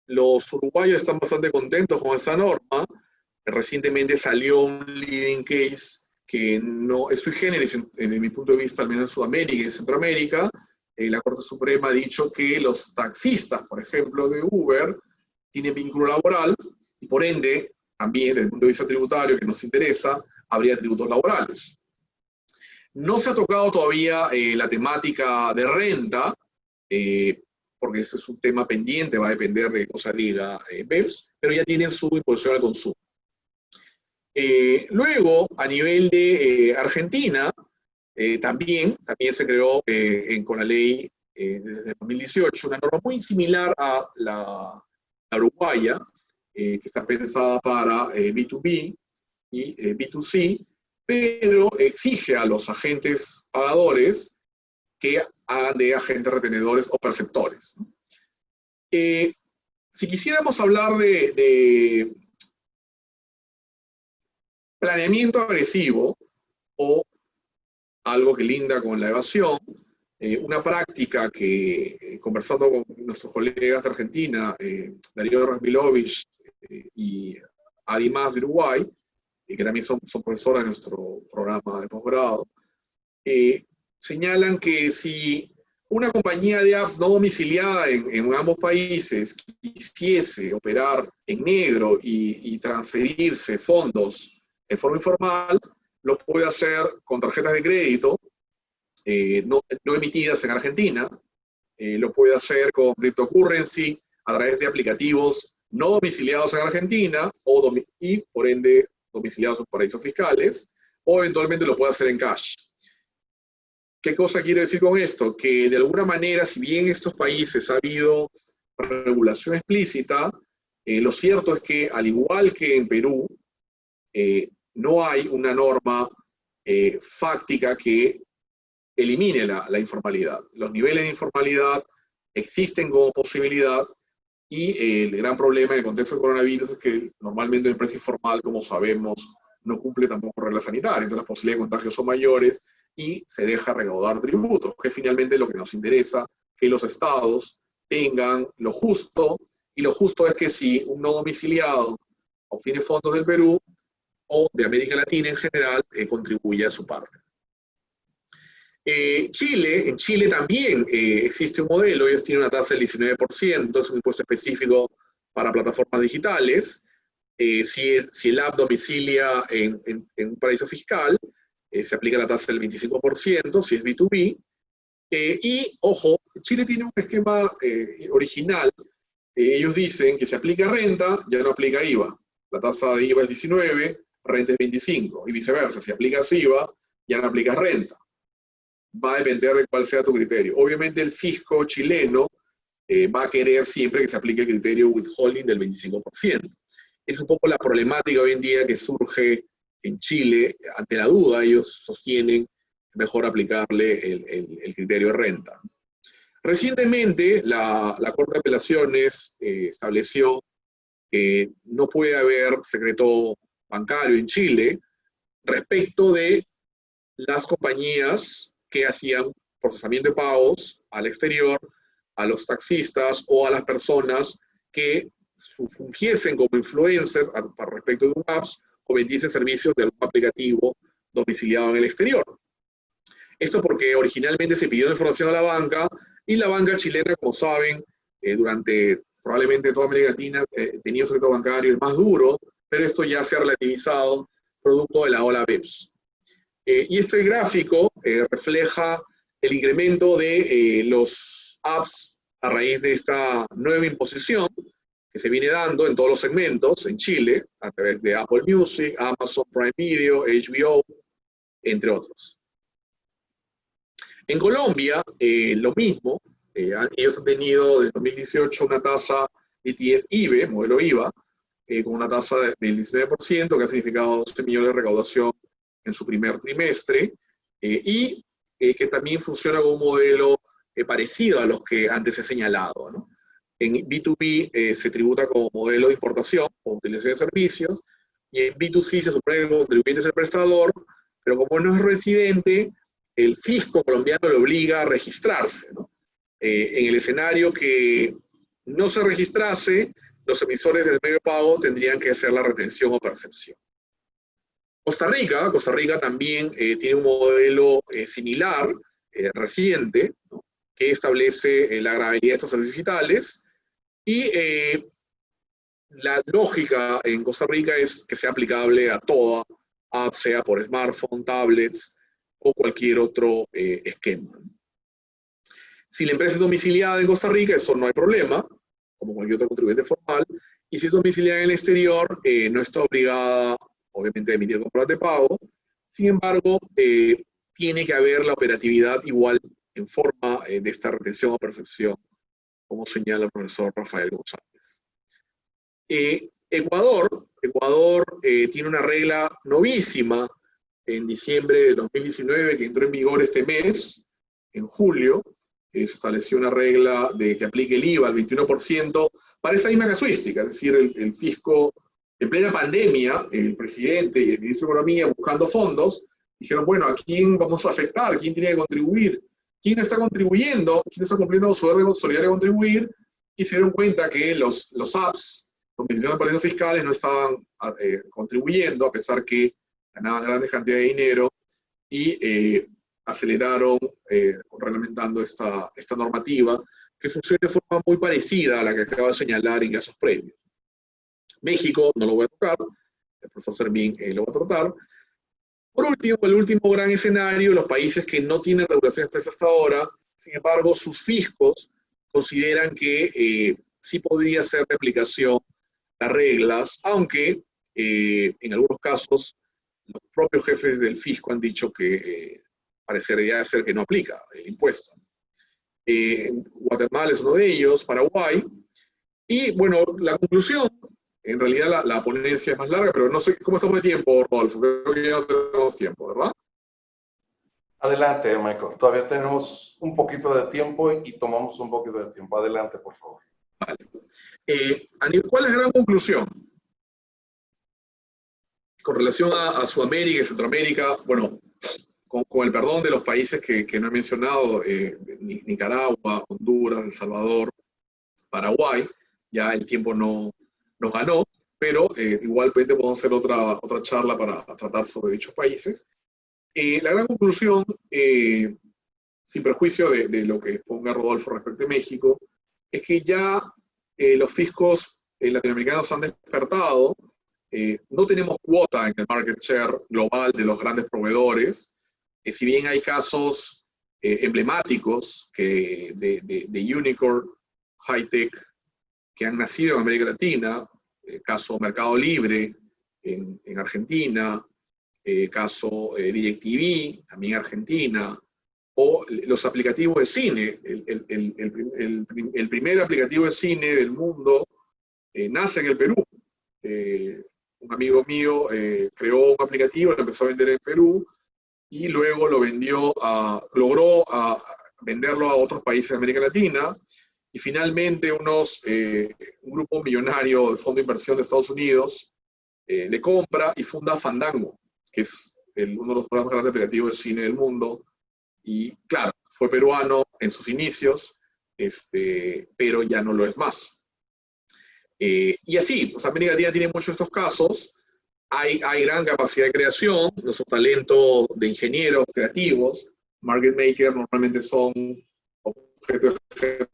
Los uruguayos están bastante contentos con esta norma. Recientemente salió un leading case que no es sui generis, desde mi punto de vista, al menos en Sudamérica y en Centroamérica. La Corte Suprema ha dicho que los taxistas, por ejemplo, de Uber, tienen vínculo laboral, y por ende, también desde el punto de vista tributario, que nos interesa, habría tributos laborales. No se ha tocado todavía la temática de renta, porque ese es un tema pendiente, va a depender de cosa diga BEPS, pero ya tienen su imposición al consumo. Luego, a nivel de Argentina, también se creó con la ley desde 2018 una norma muy similar a la uruguaya, que está pensada para B2B y B2C, pero exige a los agentes pagadores que hagan de agentes retenedores o perceptores. Si quisiéramos hablar de planeamiento agresivo, o algo que linda con la evasión, una práctica que, conversando con nuestros colegas de Argentina, Darío Razmilovich y Además de Uruguay, que también son profesoras de nuestro programa de posgrado, señalan que si una compañía de apps no domiciliada en ambos países quisiese operar en negro y transferirse fondos en forma informal, lo puede hacer con tarjetas de crédito no emitidas en Argentina, lo puede hacer con cryptocurrency a través de aplicativos no domiciliados en Argentina y por ende domiciliados en paraísos fiscales, o eventualmente lo puede hacer en cash. ¿Qué cosa quiero decir con esto? Que de alguna manera, si bien en estos países ha habido regulación explícita, lo cierto es que, al igual que en Perú, no hay una norma fáctica que elimine la informalidad. Los niveles de informalidad existen como posibilidad y el gran problema en el contexto del coronavirus es que normalmente la empresa informal, como sabemos, no cumple tampoco reglas sanitarias, entonces las posibilidades de contagio son mayores y se deja recaudar tributos, que es finalmente lo que nos interesa, que los estados tengan lo justo, y lo justo es que si un no domiciliado obtiene fondos del Perú o de América Latina en general, contribuye a su parte. En Chile también existe un modelo, ellos tienen una tasa del 19%, es un impuesto específico para plataformas digitales. Si el app domicilia en un paraíso fiscal, se aplica la tasa del 25%, si es B2B. Y, ojo, Chile tiene un esquema original. Ellos dicen que si aplica renta, ya no aplica IVA. La tasa de IVA es 19, renta es 25, y viceversa. Si aplicas IVA, ya no aplicas renta. Va a depender de cuál sea tu criterio. Obviamente el fisco chileno va a querer siempre que se aplique el criterio withholding del 25%. Es un poco la problemática hoy en día que surge en Chile. Ante la duda, ellos sostienen mejor aplicarle el criterio de renta. Recientemente, la Corte de Apelaciones estableció que no puede haber secreto bancario en Chile respecto de las compañías que hacían procesamiento de pagos al exterior, a los taxistas o a las personas que fungiesen como influencers respecto de un apps o vendiesen servicios de algún aplicativo domiciliado en el exterior. Esto porque originalmente se pidió información a la banca, y la banca chilena, como saben, durante probablemente toda América Latina, tenía un secreto bancario el más duro, pero esto ya se ha relativizado producto de la ola BEPS. Y este gráfico refleja el incremento de los apps a raíz de esta nueva imposición que se viene dando en todos los segmentos en Chile, a través de Apple Music, Amazon Prime Video, HBO, entre otros. En Colombia, lo mismo, ellos han tenido desde 2018 una tasa ETS IBE, modelo IVA, con una tasa del 19%, que ha significado 12 millones de recaudación en su primer trimestre, y que también funciona como un modelo parecido a los que antes he señalado, ¿no? En B2B se tributa como modelo de importación o utilización de servicios, y en B2C se supone que el contribuyente es el prestador, pero como no es residente, el fisco colombiano le obliga a registrarse, ¿no? En el escenario que no se registrase, los emisores del medio de pago tendrían que hacer la retención o percepción. Costa Rica también tiene un modelo similar, reciente, ¿no?, que establece la gravabilidad de estos servicios digitales, y la lógica en Costa Rica es que sea aplicable a toda app, sea por smartphone, tablets o cualquier otro esquema. Si la empresa es domiciliada en Costa Rica, eso no hay problema, como cualquier otro contribuyente formal, y si es domiciliada en el exterior, no está obligada, obviamente, a emitir comprobante de pago. Sin embargo, tiene que haber la operatividad igual en forma de esta retención o percepción, como señala el profesor Rafael González. Ecuador tiene una regla novísima en diciembre de 2019, que entró en vigor este mes, en julio. Se estableció una regla de que aplique el IVA al 21% para esa misma casuística, es decir, el fisco, en plena pandemia, el presidente y el ministro de Economía, buscando fondos, dijeron, bueno, ¿a quién vamos a afectar? ¿Quién tiene que contribuir? ¿Quién no está contribuyendo? ¿Quién está cumpliendo su deber solidario de contribuir? Y se dieron cuenta que los apps los beneficiarios de paraísos fiscales no estaban contribuyendo, a pesar que ganaban grandes cantidades de dinero, y aceleraron reglamentando esta normativa, que funciona de forma muy parecida a la que acabo de señalar en casos previos. México no lo voy a tocar, el profesor Servín lo va a tratar. Por último, el último gran escenario, los países que no tienen regulación expresa hasta ahora, sin embargo, sus fiscos consideran que sí podría ser de aplicación las reglas, aunque en algunos casos los propios jefes del fisco han dicho que parecería ser que no aplica el impuesto. Guatemala es uno de ellos, Paraguay, y bueno, la conclusión, en realidad la ponencia es más larga, pero no sé cómo estamos de tiempo, Rodolfo, creo que ya no tenemos tiempo, ¿verdad? Adelante, Michael. Todavía tenemos un poquito de tiempo y tomamos un poquito de tiempo. Adelante, por favor. Vale. ¿Cuál es la gran conclusión? Con relación a Sudamérica y Centroamérica, bueno, con el perdón de los países que no he mencionado, Nicaragua, Honduras, El Salvador, Paraguay, ya el tiempo nos ganó, pero igualmente podemos hacer otra charla para tratar sobre dichos países. La gran conclusión, sin perjuicio de lo que ponga Rodolfo respecto de México, es que ya los fiscos latinoamericanos han despertado. No tenemos cuota en el market share global de los grandes proveedores. Si bien hay casos emblemáticos de unicorn, high-tech, que han nacido en América Latina, caso Mercado Libre en Argentina, caso DirecTV, también Argentina, o los aplicativos de cine. El primer aplicativo de cine del mundo nace en el Perú. Un amigo mío creó un aplicativo, lo empezó a vender en Perú, y luego logró venderlo a otros países de América Latina, y finalmente un grupo millonario de fondo de inversión de Estados Unidos le compra y funda Fandango, que es uno de los programas más grandes aplicativos de cine del mundo, y claro, fue peruano en sus inicios, pero ya no lo es más. Y así, pues América Latina tiene muchos de estos casos, hay gran capacidad de creación, nuestro talento de ingenieros creativos, market makers normalmente son objetos de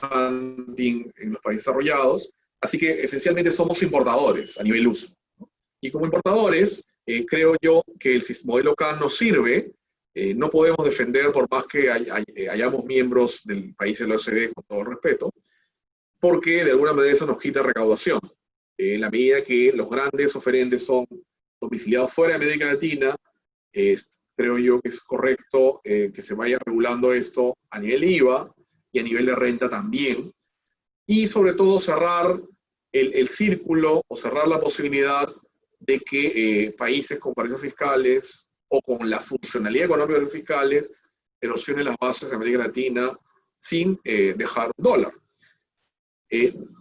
hunting en los países desarrollados, así que esencialmente somos importadores a nivel uso, ¿no? Y como importadores, creo yo que el modelo CAN nos sirve. No podemos defender, por más que hayamos miembros del país de la OCDE, con todo respeto, porque de alguna manera eso nos quita recaudación. En la medida que los grandes oferentes son domiciliados fuera de América Latina, creo yo que es correcto que se vaya regulando esto a nivel IVA y a nivel de renta también, y sobre todo cerrar el círculo o cerrar la posibilidad de que países con paraísos fiscales o con la funcionalidad económica de los fiscales erosionen las bases de América Latina sin dejar un dólar.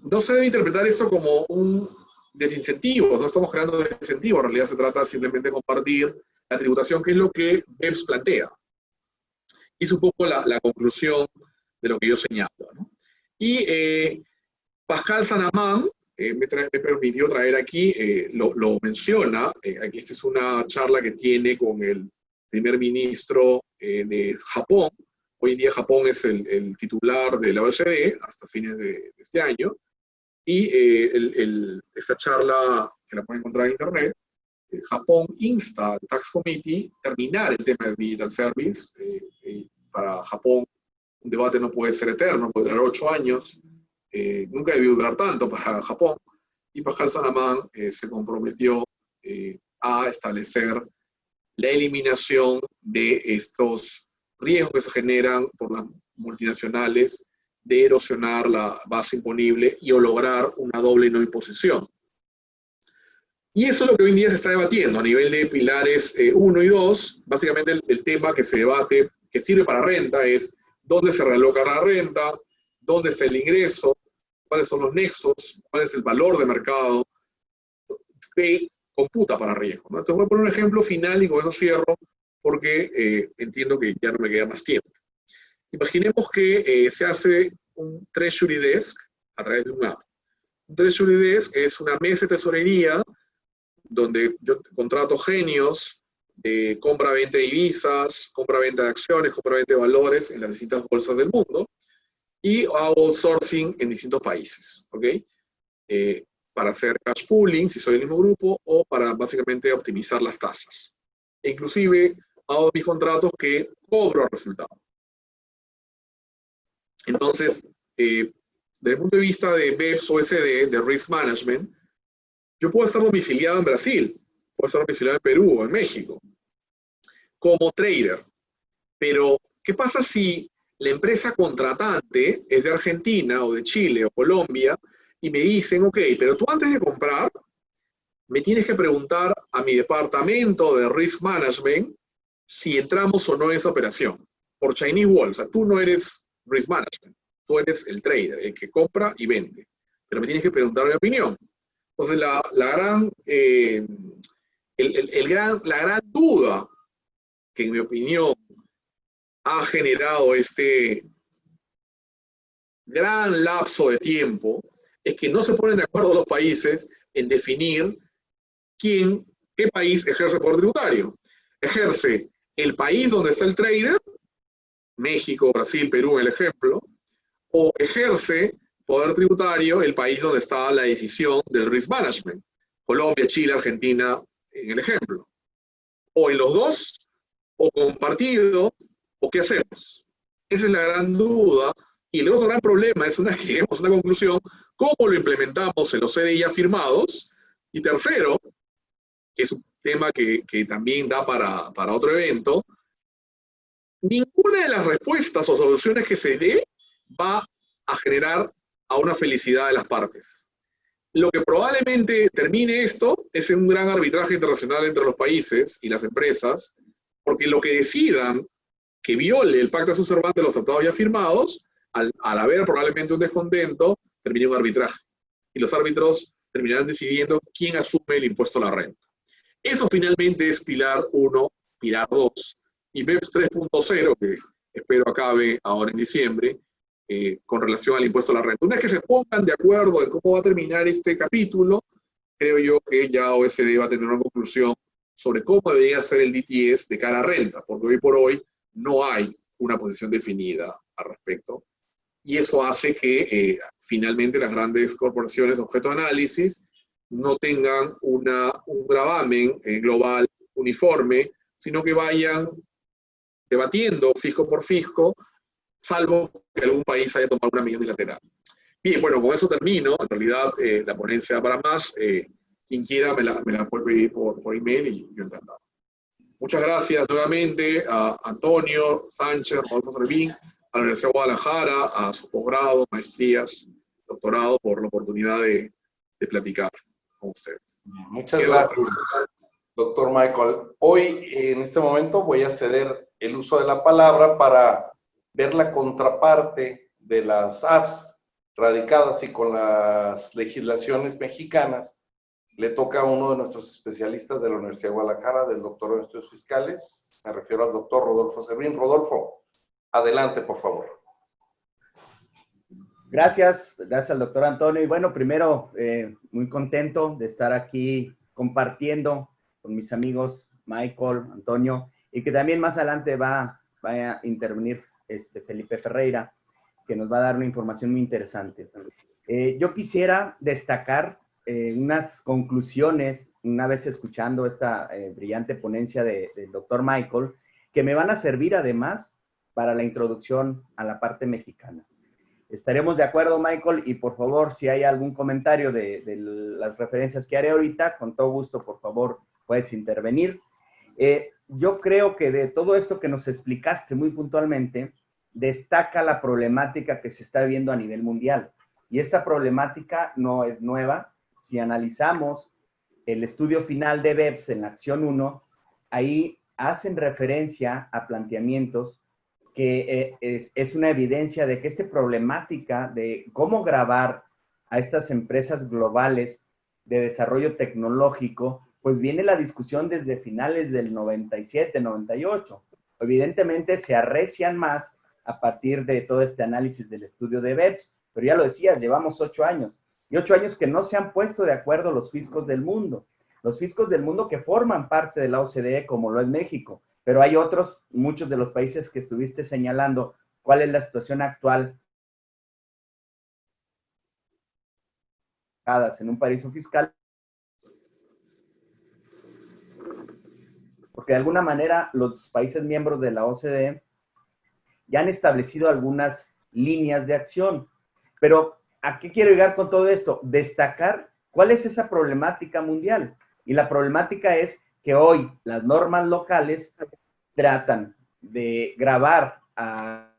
No se debe interpretar esto como un desincentivo, no estamos creando desincentivos, en realidad se trata simplemente de compartir la tributación, que es lo que BEPS plantea. Y es un poco la conclusión de lo que yo señalo, ¿no? Y Pascal Sanamán me permitió traer aquí, lo menciona, aquí esta es una charla que tiene con el primer ministro de Japón. Hoy en día Japón es el titular de la OCDE hasta fines de este año, y esta charla, que la pueden encontrar en internet, Japón insta al Tax Committee a terminar el tema del Digital Service. Para Japón un debate no puede ser eterno, puede durar 8 años, nunca debió durar tanto para Japón, y Pascal Sanamán se comprometió a establecer la eliminación de estos riesgos que se generan por las multinacionales de erosionar la base imponible y o lograr una doble no imposición. Y eso es lo que hoy en día se está debatiendo a nivel de pilares 1 y 2. Básicamente el tema que se debate, que sirve para renta, es dónde se realoca la renta, dónde está el ingreso, cuáles son los nexos, cuál es el valor de mercado que computa para riesgo, ¿no? Entonces voy a poner un ejemplo final y con eso cierro, porque entiendo que ya no me queda más tiempo. Imaginemos que se hace un Treasury Desk a través de un app. Treasury Desk es una mesa de tesorería donde yo contrato genios de compra-venta de divisas, compra-venta de acciones, compra-venta de valores en las distintas bolsas del mundo, y hago outsourcing en distintos países, ¿ok? Para hacer cash pooling, si soy del mismo grupo, o para básicamente optimizar las tasas. E inclusive hago mis contratos que cobro resultado. Entonces, desde el punto de vista de BEPS OSD, de Risk Management, yo puedo estar domiciliado en Brasil, puedo estar domiciliado en Perú o en México, como trader. Pero, ¿qué pasa si la empresa contratante es de Argentina o de Chile o Colombia y me dicen, ok, pero tú antes de comprar me tienes que preguntar a mi departamento de Risk Management si entramos o no en esa operación? Por Chinese Wall, o sea, tú no eres Risk Management, tú eres el trader, el que compra y vende. Pero me tienes que preguntar mi opinión. Entonces, la gran duda que, en mi opinión, ha generado este gran lapso de tiempo es que no se ponen de acuerdo los países en definir qué país ejerce poder tributario. ¿Ejerce el país donde está el trader, México, Brasil, Perú, el ejemplo, o ejerce poder tributario el país donde está la decisión del risk management, Colombia, Chile, Argentina, en el ejemplo? O en los dos, o compartido, o qué hacemos. Esa es la gran duda. Y el otro gran problema es, una que lleguemos a una conclusión, cómo lo implementamos en los CDI ya firmados. Y tercero, que es un tema que también da para otro evento, ninguna de las respuestas o soluciones que se dé va a generar a una felicidad de las partes. Lo que probablemente termine esto es en un gran arbitraje internacional entre los países y las empresas, porque lo que decidan que viole el pacta sunt servanda de los tratados ya firmados, al haber probablemente un descontento, termina un arbitraje. Y los árbitros terminarán decidiendo quién asume el impuesto a la renta. Eso finalmente es pilar 1, pilar 2. Y BEPS 3.0, que espero acabe ahora en diciembre, con relación al impuesto a la renta. Una vez que se pongan de acuerdo en cómo va a terminar este capítulo, creo yo que ya OSD va a tener una conclusión sobre cómo debería ser el DTS de cara a renta, porque hoy por hoy no hay una posición definida al respecto. Y eso hace que finalmente las grandes corporaciones de objeto de análisis no tengan un gravamen global uniforme, sino que vayan debatiendo fisco por fisco, salvo que algún país haya tomado una medida unilateral. Bien, bueno, con eso termino. En realidad, la ponencia da para más. Quien quiera me la puede pedir por email y yo encantado. Muchas gracias nuevamente a Antonio Sánchez, Rodolfo Servín, a la Universidad de Guadalajara, a su posgrado, maestrías, doctorado, por la oportunidad de platicar con ustedes. Muchas gracias, doctor Michael. Hoy, en este momento, voy a ceder el uso de la palabra para ver la contraparte de las apps radicadas y con las legislaciones mexicanas. Le toca a uno de nuestros especialistas de la Universidad de Guadalajara, del doctorado en estudios fiscales. Me refiero al doctor Rodolfo Servín. Rodolfo, adelante, por favor. Gracias al doctor Antonio. Y bueno, primero, muy contento de estar aquí compartiendo con mis amigos Michael, Antonio, y que también más adelante va a intervenir Felipe Ferreira, que nos va a dar una información muy interesante. Yo quisiera destacar unas conclusiones, una vez escuchando esta brillante ponencia del doctor Michael, que me van a servir además para la introducción a la parte mexicana. Estaremos de acuerdo, Michael, y por favor, si hay algún comentario de las referencias que haré ahorita, con todo gusto, por favor, puedes intervenir. Yo creo que de todo esto que nos explicaste muy puntualmente, destaca la problemática que se está viviendo a nivel mundial. Y esta problemática no es nueva. Si analizamos el estudio final de BEPS en la acción 1, ahí hacen referencia a planteamientos que es una evidencia de que esta problemática de cómo gravar a estas empresas globales de desarrollo tecnológico, pues viene la discusión desde finales del 97, 98. Evidentemente se arrecian más a partir de todo este análisis del estudio de BEPS, pero ya lo decías, llevamos 8 años. y 8 años que no se han puesto de acuerdo los fiscos del mundo. Los fiscos del mundo que forman parte de la OCDE, como lo es México, pero hay otros, muchos de los países que estuviste señalando, cuál es la situación actual en un paraíso fiscal, porque de alguna manera los países miembros de la OCDE ya han establecido algunas líneas de acción. Pero, ¿a qué quiero llegar con todo esto? Destacar cuál es esa problemática mundial. Y la problemática es que hoy las normas locales tratan de gravar a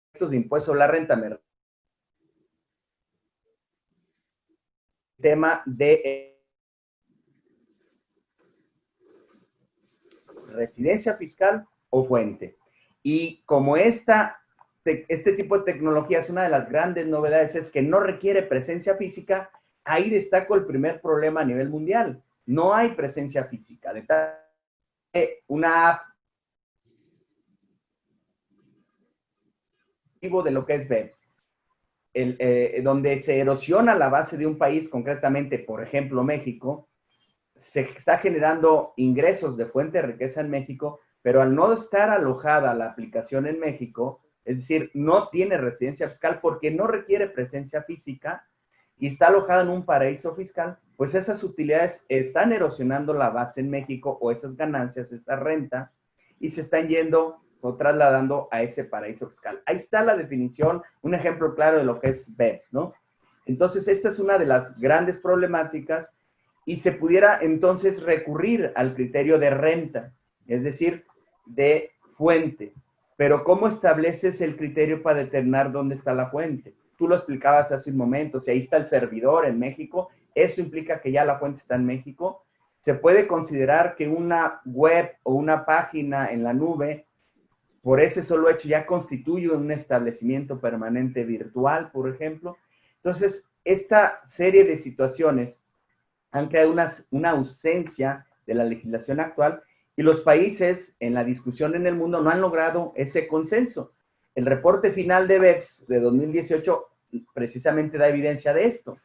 efectos de impuesto a la renta, tema de residencia fiscal o fuente. Y como este tipo de tecnología es una de las grandes novedades, es que no requiere presencia física, ahí destaco el primer problema a nivel mundial. No hay presencia física. Una app de lo que es BEPS, donde se erosiona la base de un país, concretamente, por ejemplo, México, se está generando ingresos de fuente de riqueza en México, pero al no estar alojada la aplicación en México, es decir, no tiene residencia fiscal porque no requiere presencia física y está alojada en un paraíso fiscal, pues esas utilidades están erosionando la base en México o esas ganancias, esta renta, y se están yendo o trasladando a ese paraíso fiscal. Ahí está la definición, un ejemplo claro de lo que es BEPS, ¿no? Entonces, esta es una de las grandes problemáticas y se pudiera entonces recurrir al criterio de renta, es decir, de fuente. Pero ¿cómo estableces el criterio para determinar dónde está la fuente? Tú lo explicabas hace un momento, si ahí está el servidor en México, eso implica que ya la fuente está en México. Se puede considerar que una web o una página en la nube, por ese solo hecho, ya constituye un establecimiento permanente virtual, por ejemplo. Entonces, esta serie de situaciones han creado una ausencia de la legislación actual y los países en la discusión en el mundo no han logrado ese consenso. El reporte final de BEPS de 2018 precisamente da evidencia de esto.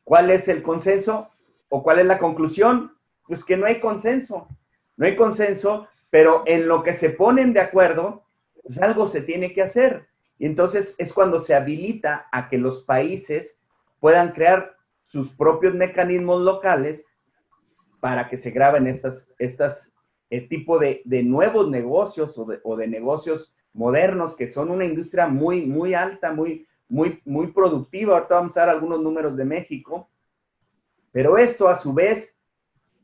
¿Cuál es el consenso o cuál es la conclusión? Pues que no hay consenso. No hay consenso, pero en lo que se ponen de acuerdo, pues algo se tiene que hacer. Y entonces es cuando se habilita a que los países puedan crear sus propios mecanismos locales para que se graben estas tipo de nuevos negocios o de negocios modernos que son una industria muy, muy alta, muy productiva. Ahorita vamos a dar algunos números de México, pero esto a su vez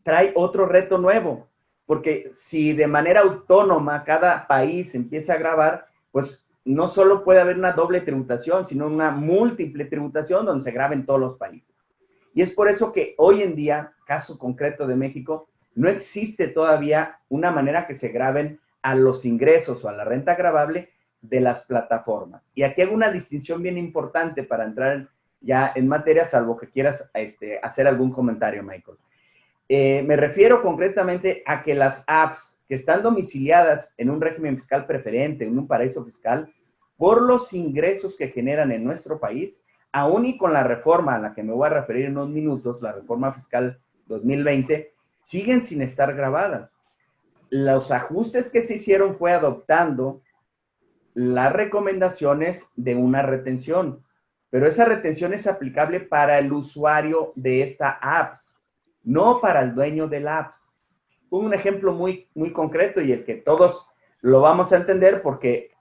trae otro reto nuevo, porque si de manera autónoma cada país empieza a grabar, pues no solo puede haber una doble tributación, sino una múltiple tributación donde se graben todos los países. Y es por eso que hoy en día, caso concreto de México, no existe todavía una manera que se graben a los ingresos o a la renta gravable de las plataformas. Y aquí hago una distinción bien importante para entrar ya en materia, salvo que quieras hacer algún comentario, Michael. Me refiero concretamente a que las apps que están domiciliadas en un régimen fiscal preferente, en un paraíso fiscal, por los ingresos que generan en nuestro país, aún y con la reforma a la que me voy a referir en unos minutos, la reforma fiscal 2020, siguen sin estar grabadas. Los ajustes que se hicieron fue adoptando las recomendaciones de una retención, pero esa retención es aplicable para el usuario de esta apps, no para el dueño del apps. Un ejemplo muy concreto y el que todos lo vamos a entender porque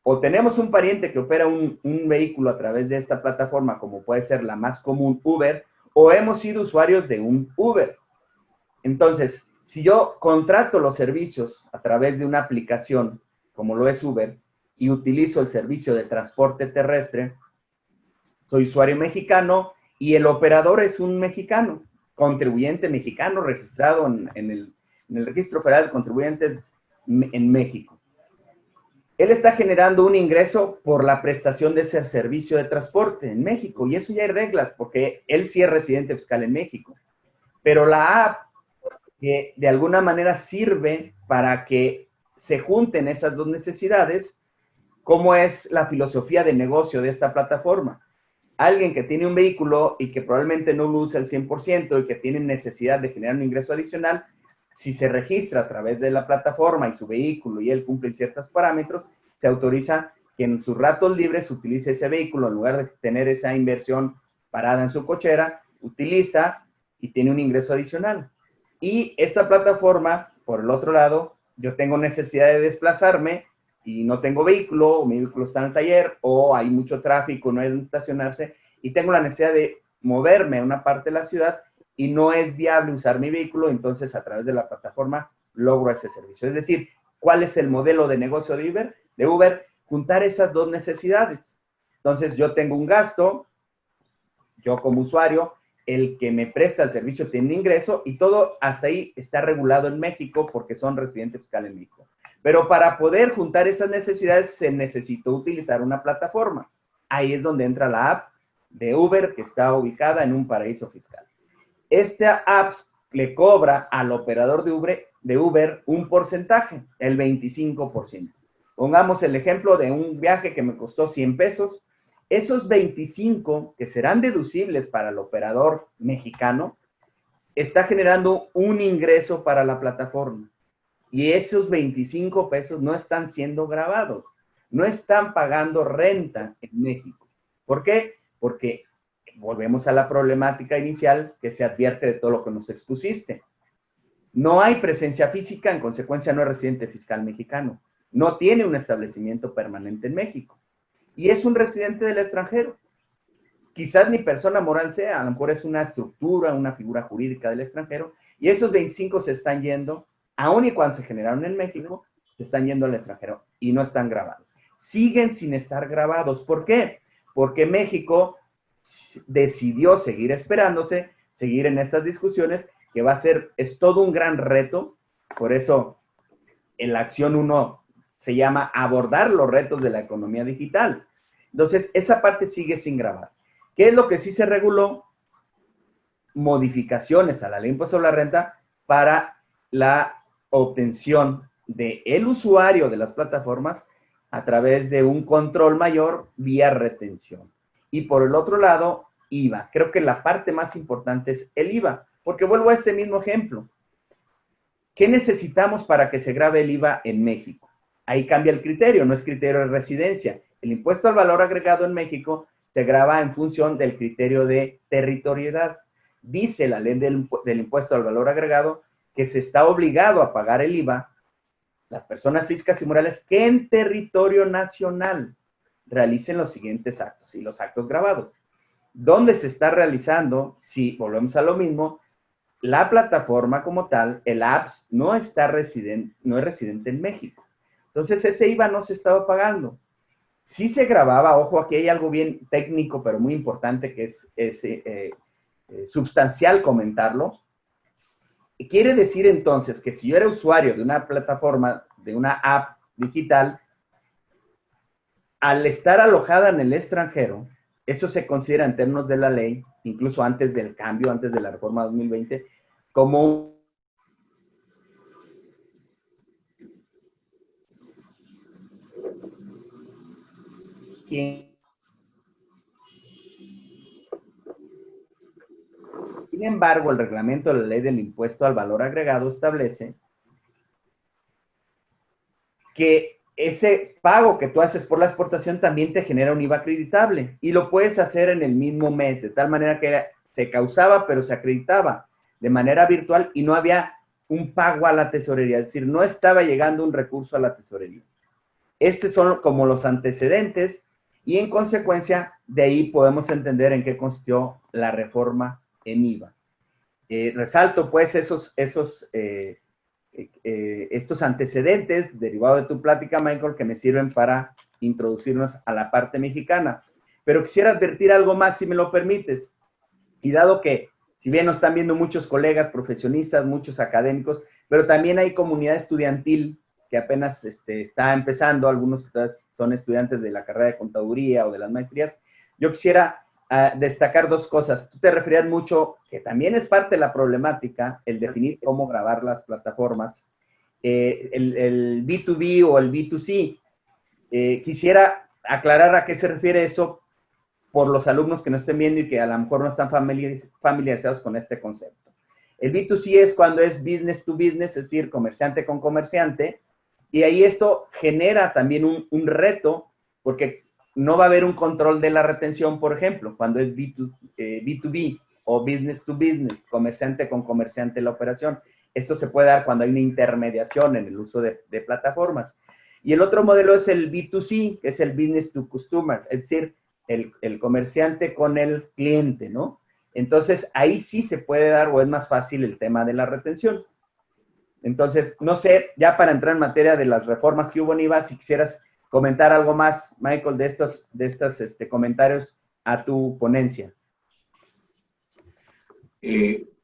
o tenemos un pariente que opera un vehículo a través de esta plataforma, como puede ser la más común, Uber, o hemos sido usuarios de un Uber. Entonces, si yo contrato los servicios a través de una aplicación, como lo es Uber, y utilizo el servicio de transporte terrestre, soy usuario mexicano y el operador es un mexicano, contribuyente mexicano registrado en el Registro Federal de Contribuyentes en México. Él está generando un ingreso por la prestación de ese servicio de transporte en México, y eso ya hay reglas, porque él sí es residente fiscal en México. Pero la app, que de alguna manera sirve para que se junten esas dos necesidades, ¿cómo es la filosofía de negocio de esta plataforma? alguien que tiene un vehículo y que probablemente no lo usa al 100% y que tiene necesidad de generar un ingreso adicional, si se registra a través de la plataforma y su vehículo y él cumple ciertos parámetros, se autoriza que en sus ratos libres utilice ese vehículo en lugar de tener esa inversión parada en su cochera, utiliza y tiene un ingreso adicional. Y esta plataforma, por el otro lado, yo tengo necesidad de desplazarme y no tengo vehículo, o mi vehículo está en el taller, o hay mucho tráfico, no hay donde estacionarse, y tengo la necesidad de moverme a una parte de la ciudad y no es viable usar mi vehículo, entonces a través de la plataforma logro ese servicio. Es decir, ¿cuál es el modelo de negocio de Uber? Juntar esas dos necesidades. Entonces, yo tengo un gasto, yo como usuario, el que me presta el servicio tiene ingreso y todo hasta ahí está regulado en México porque son residentes fiscales en México. Pero para poder juntar esas necesidades se necesitó utilizar una plataforma. Ahí es donde entra la app de Uber que está ubicada en un paraíso fiscal. Esta app le cobra al operador de Uber un porcentaje, el 25%. Pongamos el ejemplo de un viaje que me costó 100 pesos. Esos 25 que serán deducibles para el operador mexicano, está generando un ingreso para la plataforma. Y esos 25 pesos no están siendo grabados. No están pagando renta en México. ¿Por qué? Porque volvemos a la problemática inicial que se advierte de todo lo que nos expusiste. No hay presencia física, en consecuencia no es residente fiscal mexicano. No tiene un establecimiento permanente en México. Y es un residente del extranjero. Quizás ni persona moral sea, a lo mejor es una estructura, una figura jurídica del extranjero, y esos 25 se están yendo, aun y cuando se generaron en México, se están yendo al extranjero y no están grabados. Siguen sin estar grabados. ¿Por qué? Porque México decidió seguir esperándose, seguir en estas discusiones, que va a ser, es todo un gran reto. Por eso en la acción 1 se llama abordar los retos de la economía digital. Entonces, esa parte sigue sin grabar. ¿Qué es lo que sí se reguló? Modificaciones a la ley de impuesto a la renta para la obtención del usuario de las plataformas a través de un control mayor vía retención. Y por el otro lado, IVA. Creo que la parte más importante es el IVA, porque vuelvo a este mismo ejemplo. ¿Qué necesitamos para que se grabe el IVA en México? Ahí cambia el criterio, no es criterio de residencia. El impuesto al valor agregado en México se grava en función del criterio de territorialidad. Dice la ley del impuesto al valor agregado que se está obligado a pagar el IVA las personas físicas y morales que en territorio nacional realicen los siguientes actos y los actos grabados. ¿Dónde se está realizando? Si volvemos a lo mismo, la plataforma como tal, el apps, no es residente en México. Entonces, ese IVA no se estaba pagando. Sí se grababa, ojo, aquí hay algo bien técnico, pero muy importante, que es sustancial comentarlo. Quiere decir entonces que si yo era usuario de una plataforma, de una app digital, al estar alojada en el extranjero, eso se considera en términos de la ley, incluso antes del cambio, antes de la reforma 2020, como Sin embargo, el reglamento de la ley del impuesto al valor agregado establece que ese pago que tú haces por la exportación también te genera un IVA acreditable y lo puedes hacer en el mismo mes, de tal manera que se causaba, pero se acreditaba de manera virtual y no había un pago a la tesorería, es decir, no estaba llegando un recurso a la tesorería. Estos son como los antecedentes y en consecuencia de ahí podemos entender en qué consistió la reforma en IVA. Resalto pues estos antecedentes derivados de tu plática, Michael, que me sirven para introducirnos a la parte mexicana. Pero quisiera advertir algo más, si me lo permites. Y dado que, si bien nos están viendo muchos colegas profesionistas, muchos académicos, pero también hay comunidad estudiantil que apenas está empezando, algunos son estudiantes de la carrera de contaduría o de las maestrías, yo quisiera destacar dos cosas. Tú te referías mucho, que también es parte de la problemática, el definir cómo grabar las plataformas, el B2B o el B2C. Quisiera aclarar a qué se refiere eso, por los alumnos que no estén viendo y que a lo mejor no están familiarizados con este concepto. El B2C es cuando es business to business, es decir, comerciante con comerciante, y ahí esto genera también un reto, porque no va a haber un control de la retención, por ejemplo, cuando es B2B o business to business, comerciante con comerciante la operación. Esto se puede dar cuando hay una intermediación en el uso de plataformas. Y el otro modelo es el B2C, que es el business to customer, es decir, el comerciante con el cliente, ¿no? Entonces, ahí sí se puede dar o es más fácil el tema de la retención. Entonces, no sé, ya para entrar en materia de las reformas que hubo en IVA, si quisieras comentar algo más, Michael, de estos comentarios a tu ponencia.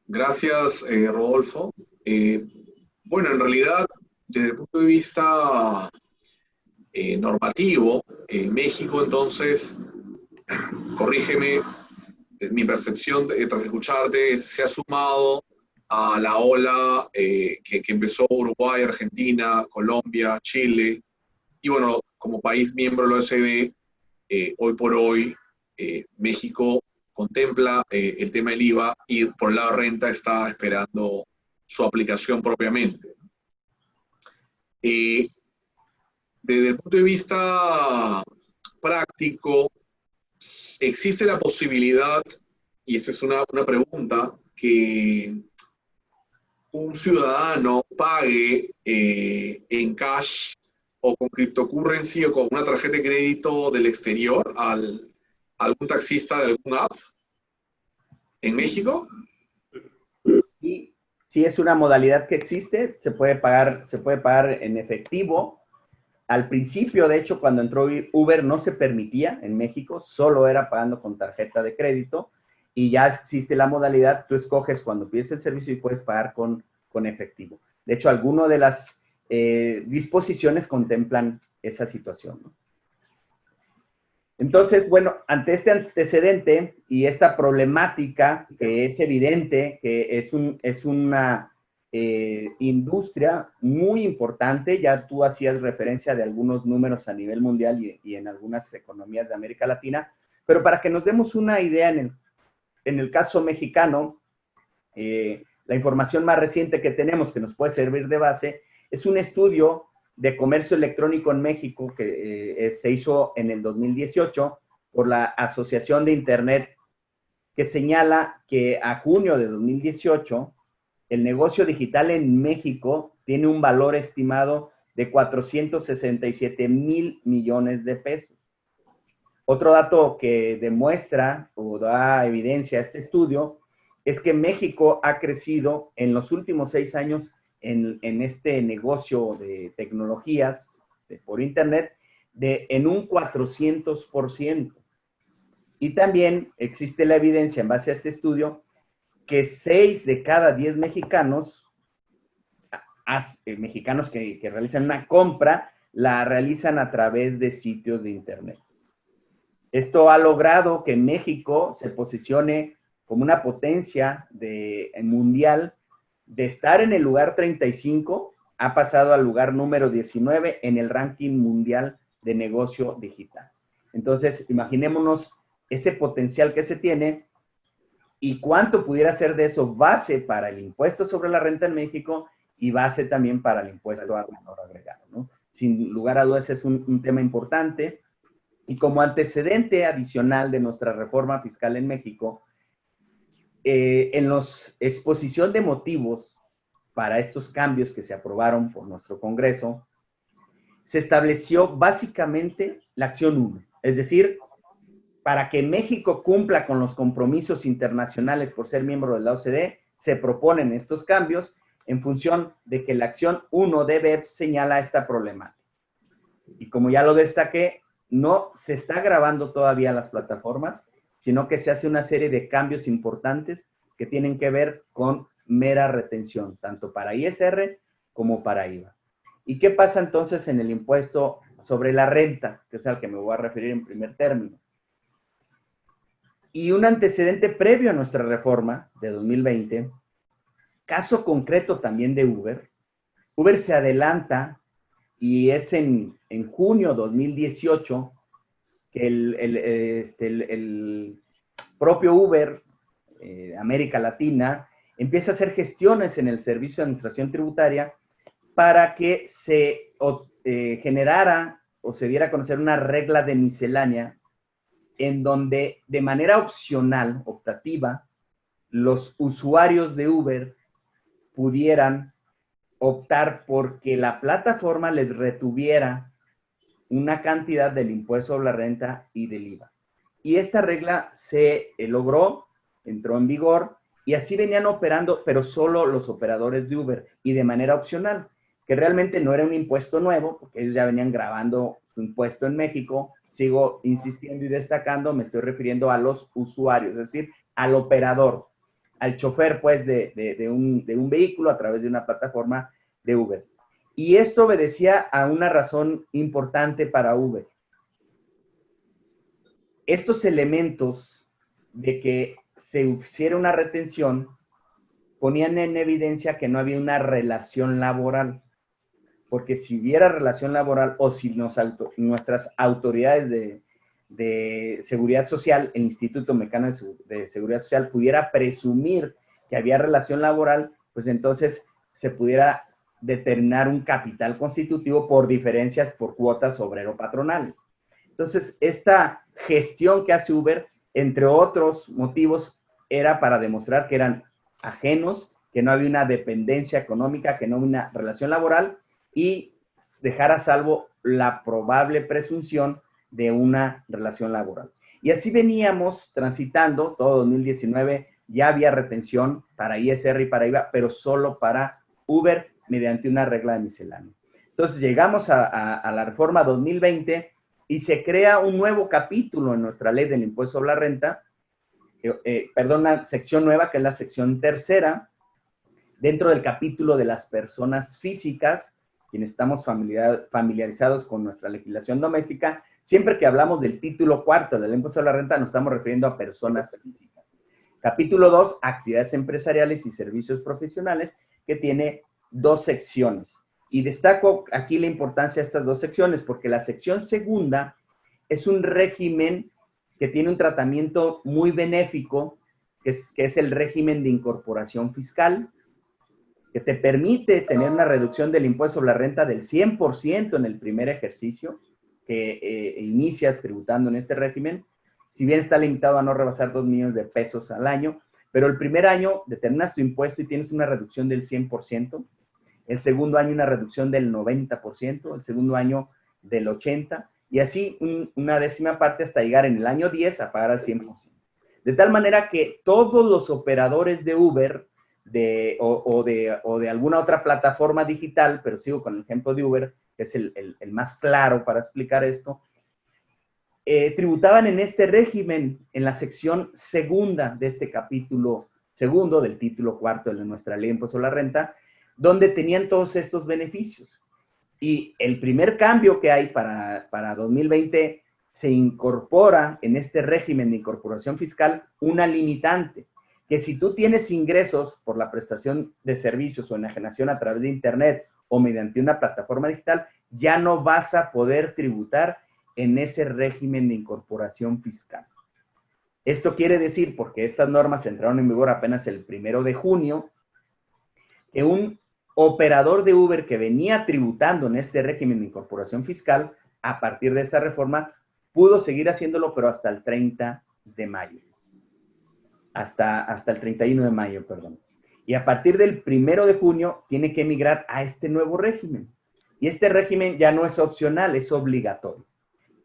Gracias, Rodolfo. Bueno, en realidad, desde el punto de vista normativo, en México, entonces, corrígeme, mi percepción tras escucharte, se ha sumado a la ola que empezó Uruguay, Argentina, Colombia, Chile, y bueno, como país miembro de la OECD, hoy por hoy, México contempla el tema del IVA y por el lado de renta está esperando su aplicación propiamente. Desde el punto de vista práctico, existe la posibilidad, y esa es una pregunta, que un ciudadano pague en cash o con cryptocurrency o con una tarjeta de crédito del exterior a algún taxista de algún app en México. Y si es una modalidad que existe, se puede pagar en efectivo. Al principio, de hecho, cuando entró Uber no se permitía en México, solo era pagando con tarjeta de crédito, y ya existe la modalidad, tú escoges cuando pides el servicio y puedes pagar con efectivo. De hecho, algunas de las disposiciones contemplan esa situación, ¿no? Entonces, bueno, ante este antecedente y esta problemática que es evidente que es una industria muy importante, ya tú hacías referencia de algunos números a nivel mundial y en algunas economías de América Latina, pero para que nos demos una idea en el caso mexicano, la información más reciente que tenemos que nos puede servir de base es un estudio de comercio electrónico en México que se hizo en el 2018 por la Asociación de Internet, que señala que a junio de 2018 el negocio digital en México tiene un valor estimado de 467,000 millones de pesos. Otro dato que demuestra o da evidencia a este estudio es que México ha crecido en los últimos 6 años en este negocio de tecnologías por Internet en un 400%. Y también existe la evidencia en base a este estudio que 6 de cada 10 mexicanos que realizan una compra, la realizan a través de sitios de Internet. Esto ha logrado que México se posicione como una potencia mundial. De estar en el lugar 35, ha pasado al lugar número 19 en el ranking mundial de negocio digital. Entonces, imaginémonos ese potencial que se tiene y cuánto pudiera ser de eso base para el impuesto sobre la renta en México y base también para el impuesto al valor agregado, ¿no? Sin lugar a dudas es un tema importante. Y como antecedente adicional de nuestra reforma fiscal en México, en la exposición de motivos para estos cambios que se aprobaron por nuestro Congreso, se estableció básicamente la acción 1, es decir, para que México cumpla con los compromisos internacionales por ser miembro de la OCDE, se proponen estos cambios en función de que la acción 1 de BEPS señala esta problemática. Y como ya lo destaqué, no se está grabando todavía las plataformas, sino que se hace una serie de cambios importantes que tienen que ver con mera retención, tanto para ISR como para IVA. ¿Y qué pasa entonces en el impuesto sobre la renta, que es al que me voy a referir en primer término? Y un antecedente previo a nuestra reforma de 2020, caso concreto también de Uber. Uber se adelanta y es en junio de 2018 que el propio Uber, América Latina, empieza a hacer gestiones en el Servicio de Administración Tributaria para que se generara o se diera a conocer una regla de miscelánea en donde de manera opcional, optativa, los usuarios de Uber pudieran optar por que la plataforma les retuviera una cantidad del impuesto sobre la renta y del IVA. Y esta regla se logró, entró en vigor, y así venían operando, pero solo los operadores de Uber, y de manera opcional, que realmente no era un impuesto nuevo, porque ellos ya venían grabando su impuesto en México. Sigo insistiendo y destacando, me estoy refiriendo a los usuarios, es decir, al operador, al chofer, pues, de un vehículo a través de una plataforma de Uber. Y esto obedecía a una razón importante para Uber. Estos elementos de que se hiciera una retención ponían en evidencia que no había una relación laboral. Porque si hubiera relación laboral o si nuestras autoridades de seguridad social, el Instituto Mexicano de Seguridad Social, pudiera presumir que había relación laboral, pues entonces se pudiera determinar un capital constitutivo por diferencias por cuotas obrero-patronales. Entonces, esta gestión que hace Uber, entre otros motivos, era para demostrar que eran ajenos, que no había una dependencia económica, que no había una relación laboral, y dejar a salvo la probable presunción de una relación laboral. Y así veníamos transitando, todo 2019 ya había retención para ISR y para IVA, pero solo para Uber mediante una regla de miscelánea. Entonces llegamos a la reforma 2020 y se crea un nuevo capítulo en nuestra ley del impuesto sobre la renta, una sección nueva que es la sección tercera, dentro del capítulo de las personas físicas, quienes estamos familiarizados con nuestra legislación doméstica. Siempre que hablamos del título cuarto del impuesto sobre la renta, nos estamos refiriendo a personas físicas. Capítulo 2, actividades empresariales y servicios profesionales, que tiene 2 secciones. Y destaco aquí la importancia de estas 2 secciones, porque la sección segunda es un régimen que tiene un tratamiento muy benéfico, que es el régimen de incorporación fiscal, que te permite tener una reducción del impuesto sobre la renta del 100% en el primer ejercicio que inicias tributando en este régimen, si bien está limitado a no rebasar 2 millones de pesos al año, pero el primer año determinas tu impuesto y tienes una reducción del 100%, el segundo año una reducción del 90%, el segundo año del 80%, y así una décima parte hasta llegar en el año 10 a pagar al 100%. De tal manera que todos los operadores de Uber o de alguna otra plataforma digital, pero sigo con el ejemplo de Uber, que es el más claro para explicar esto, tributaban en este régimen, en la sección segunda de este capítulo segundo del título cuarto de nuestra ley de impuesto a la renta, donde tenían todos estos beneficios. Y el primer cambio que hay para 2020, se incorpora en este régimen de incorporación fiscal una limitante, que si tú tienes ingresos por la prestación de servicios o enajenación a través de Internet o mediante una plataforma digital, ya no vas a poder tributar en ese régimen de incorporación fiscal. Esto quiere decir, porque estas normas entraron en vigor apenas el 1 de junio, que un operador de Uber que venía tributando en este régimen de incorporación fiscal, a partir de esta reforma, pudo seguir haciéndolo, pero hasta el 30 de mayo. Hasta el 31 de mayo, perdón. Y a partir del 1 de junio tiene que emigrar a este nuevo régimen. Y este régimen ya no es opcional, es obligatorio.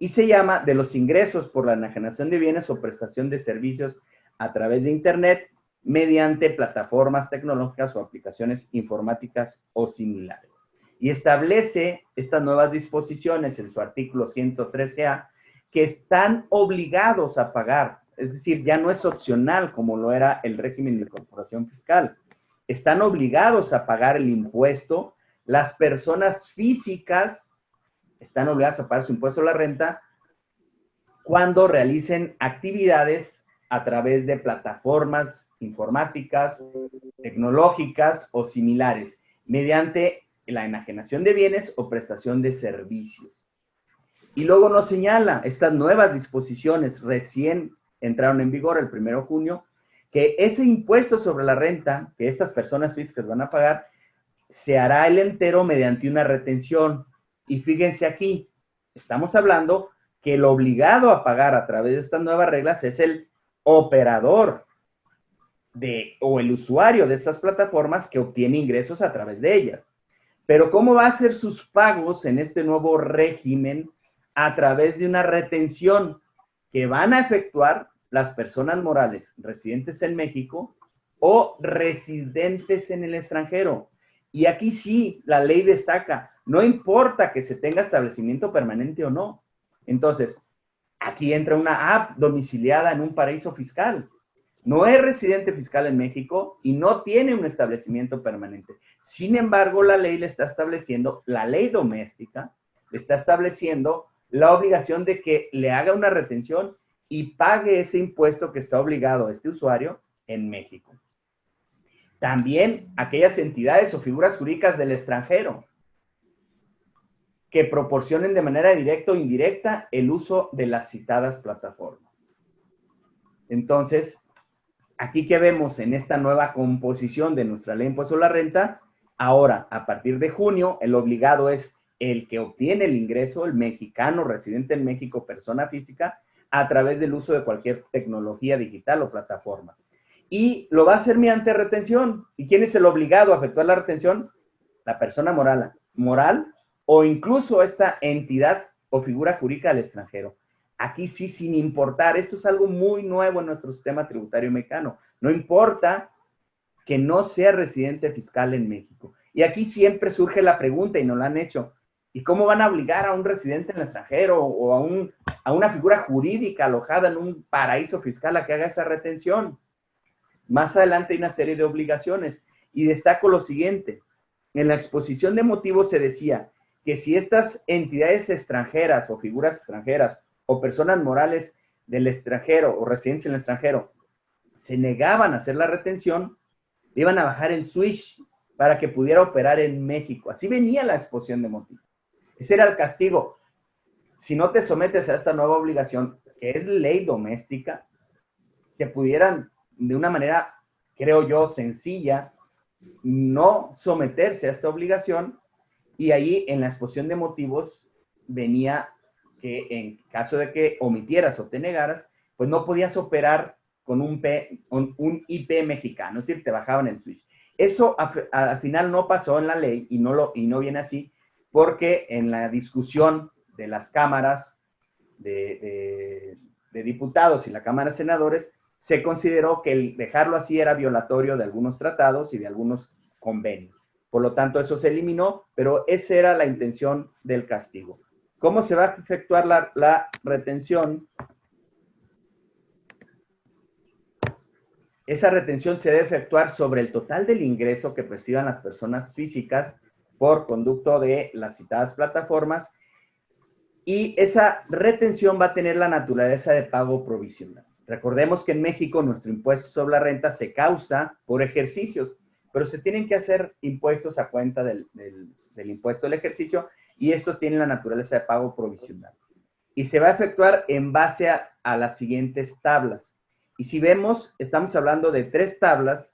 Y se llama de los ingresos por la enajenación de bienes o prestación de servicios a través de Internet mediante plataformas tecnológicas o aplicaciones informáticas o similares. Y establece estas nuevas disposiciones en su artículo 113A que están obligados a pagar. Es decir, ya no es opcional como lo era el régimen de incorporación fiscal. Están obligados a pagar el impuesto. Las personas físicas están obligadas a pagar su impuesto a la renta cuando realicen actividades a través de plataformas informáticas, tecnológicas o similares, mediante la enajenación de bienes o prestación de servicios. Y luego nos señala estas nuevas disposiciones recién entraron en vigor el 1 de junio, que ese impuesto sobre la renta que estas personas físicas van a pagar se hará el entero mediante una retención. Y fíjense aquí, estamos hablando que el obligado a pagar a través de estas nuevas reglas es el operador o el usuario de estas plataformas que obtiene ingresos a través de ellas. Pero ¿cómo va a hacer sus pagos en este nuevo régimen? A través de una retención que van a efectuar las personas morales residentes en México o residentes en el extranjero. Y aquí sí, la ley destaca, no importa que se tenga establecimiento permanente o no. Entonces, aquí entra una app domiciliada en un paraíso fiscal. No es residente fiscal en México y no tiene un establecimiento permanente. Sin embargo, la ley le está estableciendo, la ley doméstica, le está estableciendo la obligación de que le haga una retención y pague ese impuesto que está obligado a este usuario en México. También aquellas entidades o figuras jurídicas del extranjero que proporcionen de manera directa o indirecta el uso de las citadas plataformas. Entonces, aquí que vemos en esta nueva composición de nuestra ley de impuesto a la renta, ahora, a partir de junio, el obligado es el que obtiene el ingreso, el mexicano residente en México, persona física, a través del uso de cualquier tecnología digital o plataforma. Y lo va a hacer mediante retención. ¿Y quién es el obligado a efectuar la retención? La persona moral o incluso esta entidad o figura jurídica del extranjero. Aquí sí, sin importar, esto es algo muy nuevo en nuestro sistema tributario mexicano. No importa que no sea residente fiscal en México. Y aquí siempre surge la pregunta, y nos la han hecho, ¿y cómo van a obligar a un residente en el extranjero o a una figura jurídica alojada en un paraíso fiscal a que haga esa retención? Más adelante hay una serie de obligaciones. Y destaco lo siguiente. En la exposición de motivos se decía que si estas entidades extranjeras o figuras extranjeras o personas morales del extranjero o residentes en el extranjero se negaban a hacer la retención, iban a bajar el switch para que pudiera operar en México. Así venía la exposición de motivos. Ese era el castigo. Si no te sometes a esta nueva obligación, que es ley doméstica, que pudieran de una manera, creo yo, sencilla, no someterse a esta obligación, y ahí en la exposición de motivos venía que en caso de que omitieras o te negaras, pues no podías operar con un IP mexicano, es decir, te bajaban el switch. Eso al final no pasó en la ley y no viene así, porque en la discusión de las cámaras de diputados y la Cámara de Senadores, se consideró que el dejarlo así era violatorio de algunos tratados y de algunos convenios. Por lo tanto, eso se eliminó, pero esa era la intención del castigo. ¿Cómo se va a efectuar la retención? Esa retención se debe efectuar sobre el total del ingreso que perciban las personas físicas por conducto de las citadas plataformas, y esa retención va a tener la naturaleza de pago provisional. Recordemos que en México nuestro impuesto sobre la renta se causa por ejercicios, pero se tienen que hacer impuestos a cuenta del impuesto del ejercicio, y estos tienen la naturaleza de pago provisional. Y se va a efectuar en base a las siguientes tablas. Y si vemos, estamos hablando de 3 tablas,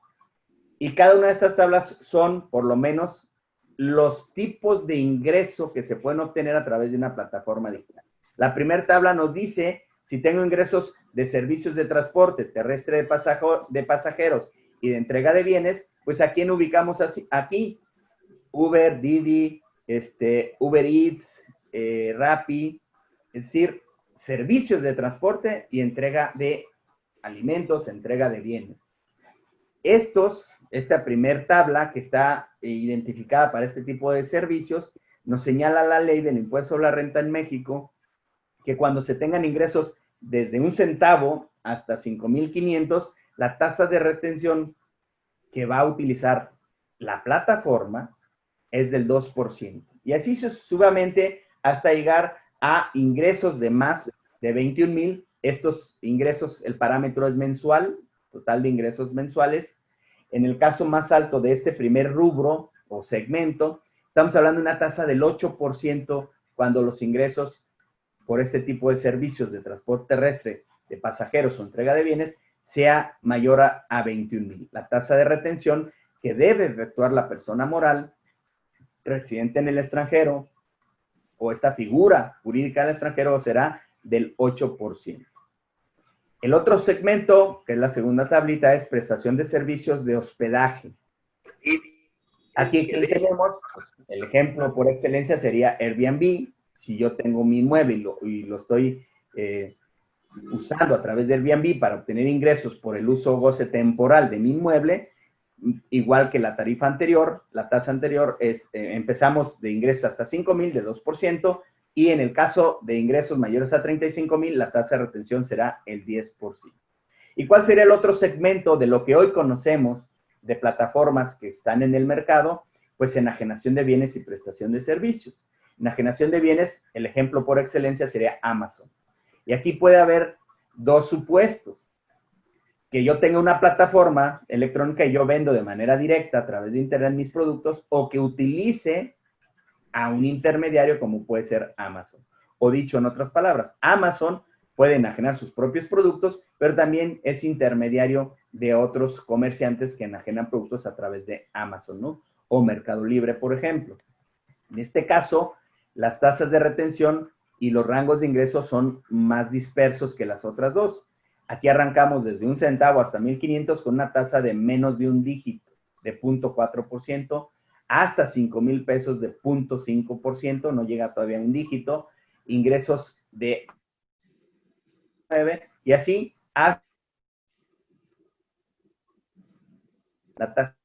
y cada una de estas tablas son, por lo menos, los tipos de ingreso que se pueden obtener a través de una plataforma digital. La primera tabla nos dice si tengo ingresos de servicios de transporte terrestre de pasajeros y de entrega de bienes, pues ¿a quién ubicamos aquí? Uber, Didi, Uber Eats, Rappi, es decir, servicios de transporte y entrega de alimentos, entrega de bienes. Esta primer tabla que está identificada para este tipo de servicios, nos señala la ley del impuesto sobre la renta en México, que cuando se tengan ingresos desde 1 centavo hasta 5,500, la tasa de retención que va a utilizar la plataforma es del 2%. Y así sucesivamente hasta llegar a ingresos de más de 21,000. Estos ingresos, el parámetro es mensual, total de ingresos mensuales. En el caso más alto de este primer rubro o segmento, estamos hablando de una tasa del 8% cuando los ingresos por este tipo de servicios de transporte terrestre de pasajeros o entrega de bienes sea mayor a 21,000. La tasa de retención que debe efectuar la persona moral residente en el extranjero o esta figura jurídica del extranjero será del 8%. El otro segmento, que es la segunda tablita, es prestación de servicios de hospedaje. Aquí tenemos, el ejemplo por excelencia sería Airbnb. Si yo tengo mi inmueble y lo estoy usando a través de Airbnb para obtener ingresos por el uso o goce temporal de mi inmueble, igual que la tarifa anterior, la tasa anterior es, empezamos de ingresos hasta 5,000 de 2%, y en el caso de ingresos mayores a 35,000, la tasa de retención será el 10%. ¿Y cuál sería el otro segmento de lo que hoy conocemos de plataformas que están en el mercado? Pues enajenación de bienes y prestación de servicios. Enajenación de bienes, el ejemplo por excelencia sería Amazon. Y aquí puede haber dos supuestos. Que yo tenga una plataforma electrónica y yo vendo de manera directa a través de Internet mis productos, o que utilice a un intermediario como puede ser Amazon. O dicho en otras palabras, Amazon puede enajenar sus propios productos, pero también es intermediario de otros comerciantes que enajenan productos a través de Amazon, ¿no? O Mercado Libre, por ejemplo. En este caso, las tasas de retención y los rangos de ingresos son más dispersos que las otras dos. Aquí arrancamos desde 1 centavo hasta 1,500 con una tasa de menos de un dígito, de 0.4%, hasta 5,000 pesos de 0.5%, no llega todavía a un dígito, ingresos de 9, y así hasta la tasa.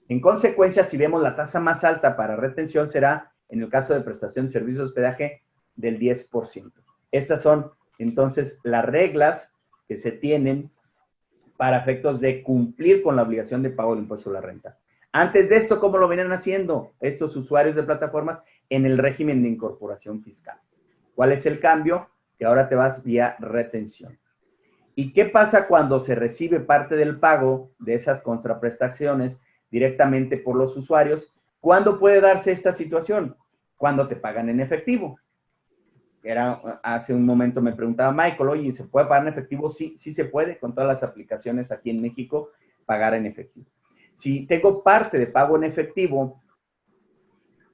En consecuencia, si vemos la tasa más alta para retención será, en el caso de prestación de servicios de hospedaje, del 10%. Estas son, entonces, las reglas que se tienen para efectos de cumplir con la obligación de pago del impuesto a la renta. Antes de esto, ¿cómo lo venían haciendo estos usuarios de plataformas? En el régimen de incorporación fiscal. ¿Cuál es el cambio? Que ahora te vas vía retención. ¿Y qué pasa cuando se recibe parte del pago de esas contraprestaciones directamente por los usuarios? ¿Cuándo puede darse esta situación? Cuando te pagan en efectivo. Hace un momento me preguntaba Michael, oye, ¿se puede pagar en efectivo? Sí, sí se puede, con todas las aplicaciones aquí en México, pagar en efectivo. Si tengo parte de pago en efectivo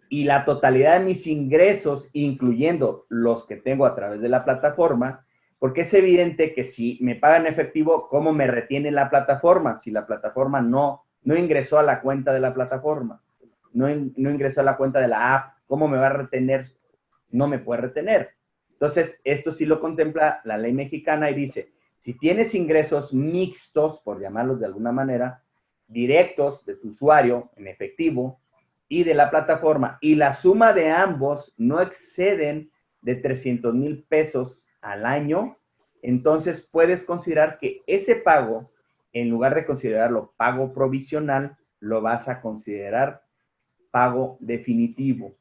y la totalidad de mis ingresos, incluyendo los que tengo a través de la plataforma, porque es evidente que si me pagan en efectivo, ¿cómo me retiene la plataforma? Si la plataforma no ingresó a la cuenta de la plataforma, no ingresó a la cuenta de la app, ¿cómo me va a retener? No me puede retener. Entonces, esto sí lo contempla la ley mexicana y dice, si tienes ingresos mixtos, por llamarlos de alguna manera, directos de tu usuario en efectivo y de la plataforma, y la suma de ambos no exceden de 300,000 pesos al año, entonces puedes considerar que ese pago, en lugar de considerarlo pago provisional, lo vas a considerar pago definitivo.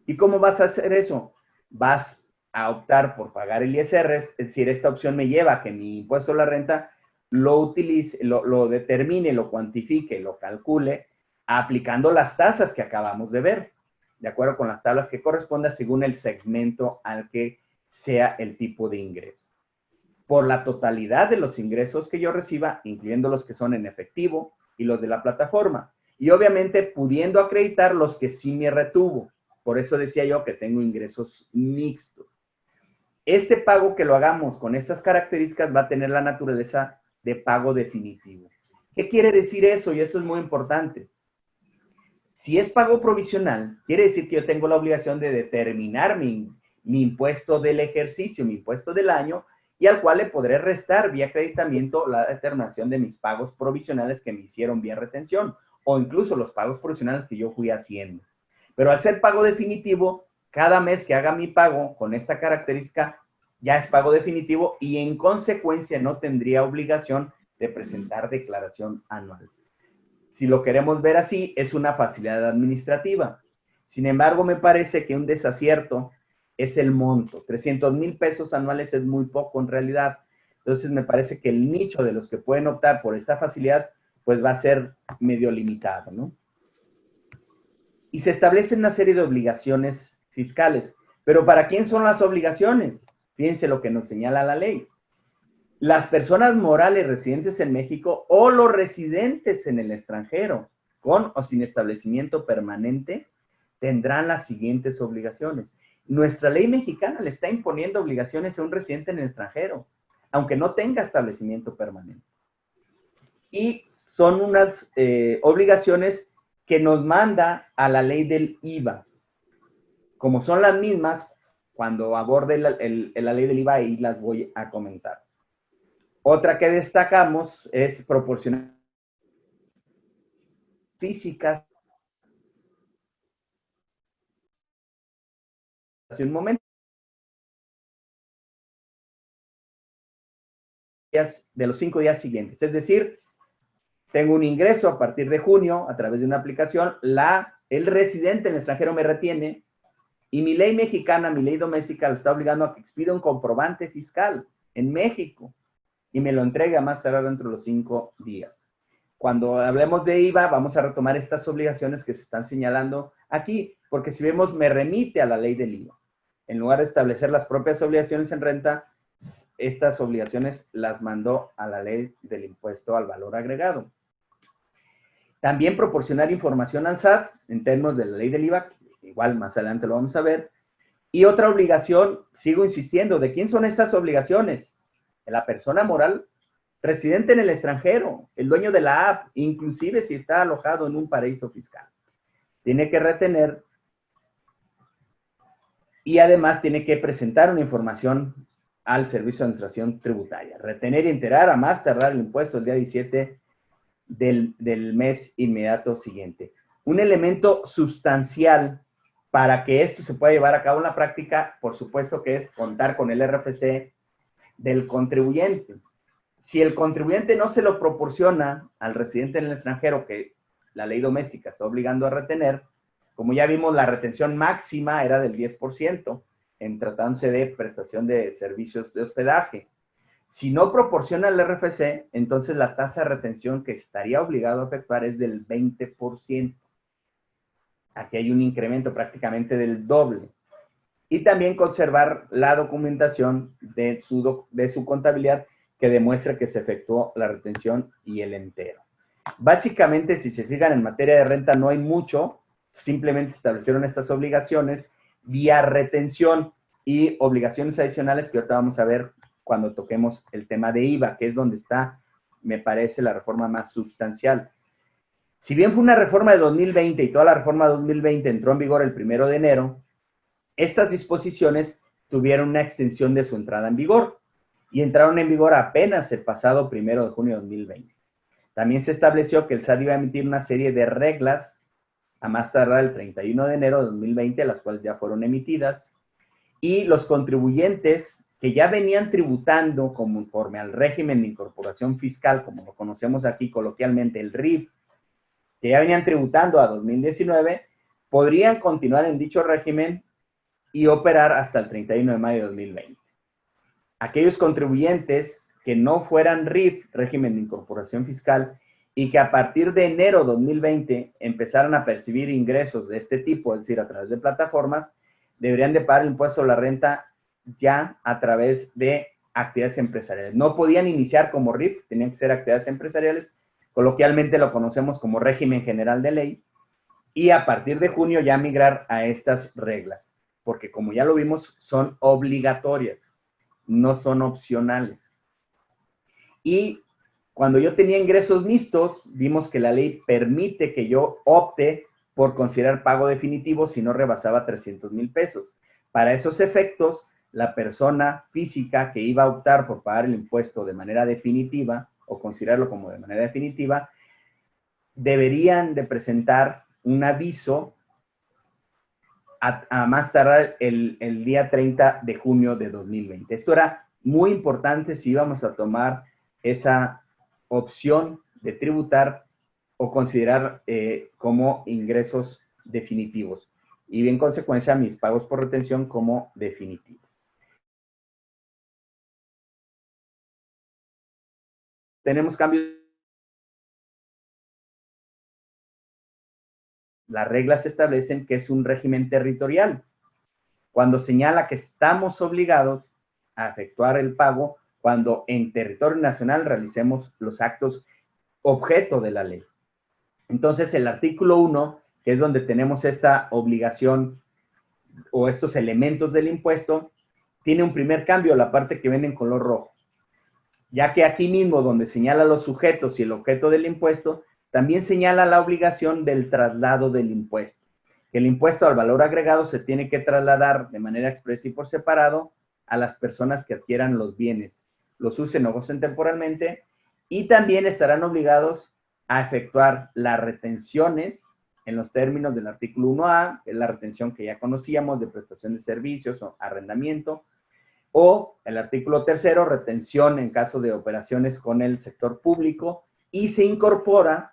¿Y cómo vas a hacer eso? Vas a optar por pagar el ISR, es decir, esta opción me lleva a que mi impuesto a la renta lo utilice, lo determine, lo cuantifique, lo calcule, aplicando las tasas que acabamos de ver, de acuerdo con las tablas que correspondan según el segmento al que sea el tipo de ingreso. Por la totalidad de los ingresos que yo reciba, incluyendo los que son en efectivo y los de la plataforma, y obviamente pudiendo acreditar los que sí me retuvo. Por eso decía yo que tengo ingresos mixtos. Este pago que lo hagamos con estas características va a tener la naturaleza de pago definitivo. ¿Qué quiere decir eso? Y esto es muy importante. Si es pago provisional, quiere decir que yo tengo la obligación de determinar mi impuesto del ejercicio, mi impuesto del año, y al cual le podré restar vía acreditamiento la determinación de mis pagos provisionales que me hicieron vía retención, o incluso los pagos provisionales que yo fui haciendo. Pero al ser pago definitivo, cada mes que haga mi pago con esta característica, ya es pago definitivo y en consecuencia no tendría obligación de presentar declaración anual. Si lo queremos ver así, es una facilidad administrativa. Sin embargo, me parece que un desacierto es el monto. 300,000 pesos anuales es muy poco en realidad. Entonces, me parece que el nicho de los que pueden optar por esta facilidad, pues va a ser medio limitado, ¿no? y se establecen una serie de obligaciones fiscales. Pero ¿para quién son las obligaciones? Fíjense lo que nos señala la ley. Las personas morales residentes en México o los residentes en el extranjero, con o sin establecimiento permanente, tendrán las siguientes obligaciones. Nuestra ley mexicana le está imponiendo obligaciones a un residente en el extranjero, aunque no tenga establecimiento permanente. Y son unas obligaciones que nos manda a la ley del IVA. Como son las mismas, cuando aborde la ley del IVA, ahí las voy a comentar. Otra que destacamos es proporcionar físicas. Hace un momento. De los 5 días siguientes. Es decir, tengo un ingreso a partir de junio a través de una aplicación, el residente en el extranjero me retiene y mi ley mexicana, mi ley doméstica, lo está obligando a que expida un comprobante fiscal en México y me lo entregue a más tardar dentro de los 5 días. Cuando hablemos de IVA, vamos a retomar estas obligaciones que se están señalando aquí, porque si vemos, me remite a la ley del IVA. En lugar de establecer las propias obligaciones en renta, estas obligaciones las mandó a la ley del impuesto al valor agregado. También proporcionar información al SAT en términos de la ley del IVA, igual más adelante lo vamos a ver. Y otra obligación, sigo insistiendo, ¿de quién son estas obligaciones? De la persona moral residente en el extranjero, el dueño de la app, inclusive si está alojado en un paraíso fiscal. Tiene que retener y además tiene que presentar una información al Servicio de Administración Tributaria. Retener y enterar a más tardar el impuesto el día 17 del mes inmediato siguiente. Un elemento sustancial para que esto se pueda llevar a cabo en la práctica, por supuesto que es contar con el RFC del contribuyente. Si el contribuyente no se lo proporciona al residente en el extranjero, que la ley doméstica está obligando a retener, como ya vimos, la retención máxima era del 10%, en tratándose de prestación de servicios de hospedaje. Si no proporciona el RFC, entonces la tasa de retención que estaría obligado a efectuar es del 20%. Aquí hay un incremento prácticamente del doble. Y también conservar la documentación de su contabilidad que demuestre que se efectuó la retención y el entero. Básicamente, si se fijan, en materia de renta no hay mucho, simplemente establecieron estas obligaciones vía retención y obligaciones adicionales que ahorita vamos a ver cuando toquemos el tema de IVA, que es donde está, me parece, la reforma más sustancial. Si bien fue una reforma de 2020 y toda la reforma de 2020 entró en vigor el 1 de enero, estas disposiciones tuvieron una extensión de su entrada en vigor y entraron en vigor apenas el pasado 1 de junio de 2020. También se estableció que el SAT iba a emitir una serie de reglas a más tardar el 31 de enero de 2020, las cuales ya fueron emitidas, y los contribuyentes que ya venían tributando conforme al régimen de incorporación fiscal, como lo conocemos aquí coloquialmente, el RIF, que ya venían tributando a 2019, podrían continuar en dicho régimen y operar hasta el 31 de mayo de 2020. Aquellos contribuyentes que no fueran RIF, régimen de incorporación fiscal, y que a partir de enero de 2020 empezaran a percibir ingresos de este tipo, es decir, a través de plataformas, deberían de pagar el impuesto a la renta ya a través de actividades empresariales. No podían iniciar como RIF, tenían que ser actividades empresariales, coloquialmente lo conocemos como régimen general de ley, y a partir de junio ya migrar a estas reglas, porque como ya lo vimos, son obligatorias, no son opcionales. Y cuando yo tenía ingresos mixtos, vimos que la ley permite que yo opte por considerar pago definitivo si no rebasaba 300,000 pesos. Para esos efectos, la persona física que iba a optar por pagar el impuesto de manera definitiva o considerarlo como de manera definitiva, deberían de presentar un aviso a más tardar el día 30 de junio de 2020. Esto era muy importante si íbamos a tomar esa opción de tributar o considerar como ingresos definitivos. Y en consecuencia, mis pagos por retención como definitivos. Tenemos cambios las reglas establecen que es un régimen territorial, cuando señala que estamos obligados a efectuar el pago cuando en territorio nacional realicemos los actos objeto de la ley. Entonces, el artículo 1, que es donde tenemos esta obligación o estos elementos del impuesto, tiene un primer cambio, la parte que viene en color rojo, ya que aquí mismo, donde señala los sujetos y el objeto del impuesto, también señala la obligación del traslado del impuesto. Que el impuesto al valor agregado se tiene que trasladar de manera expresa y por separado a las personas que adquieran los bienes, los usen o gocen temporalmente, y también estarán obligados a efectuar las retenciones en los términos del artículo 1A, que es la retención que ya conocíamos de prestación de servicios o arrendamiento, o el artículo 3º, retención en caso de operaciones con el sector público, y se incorpora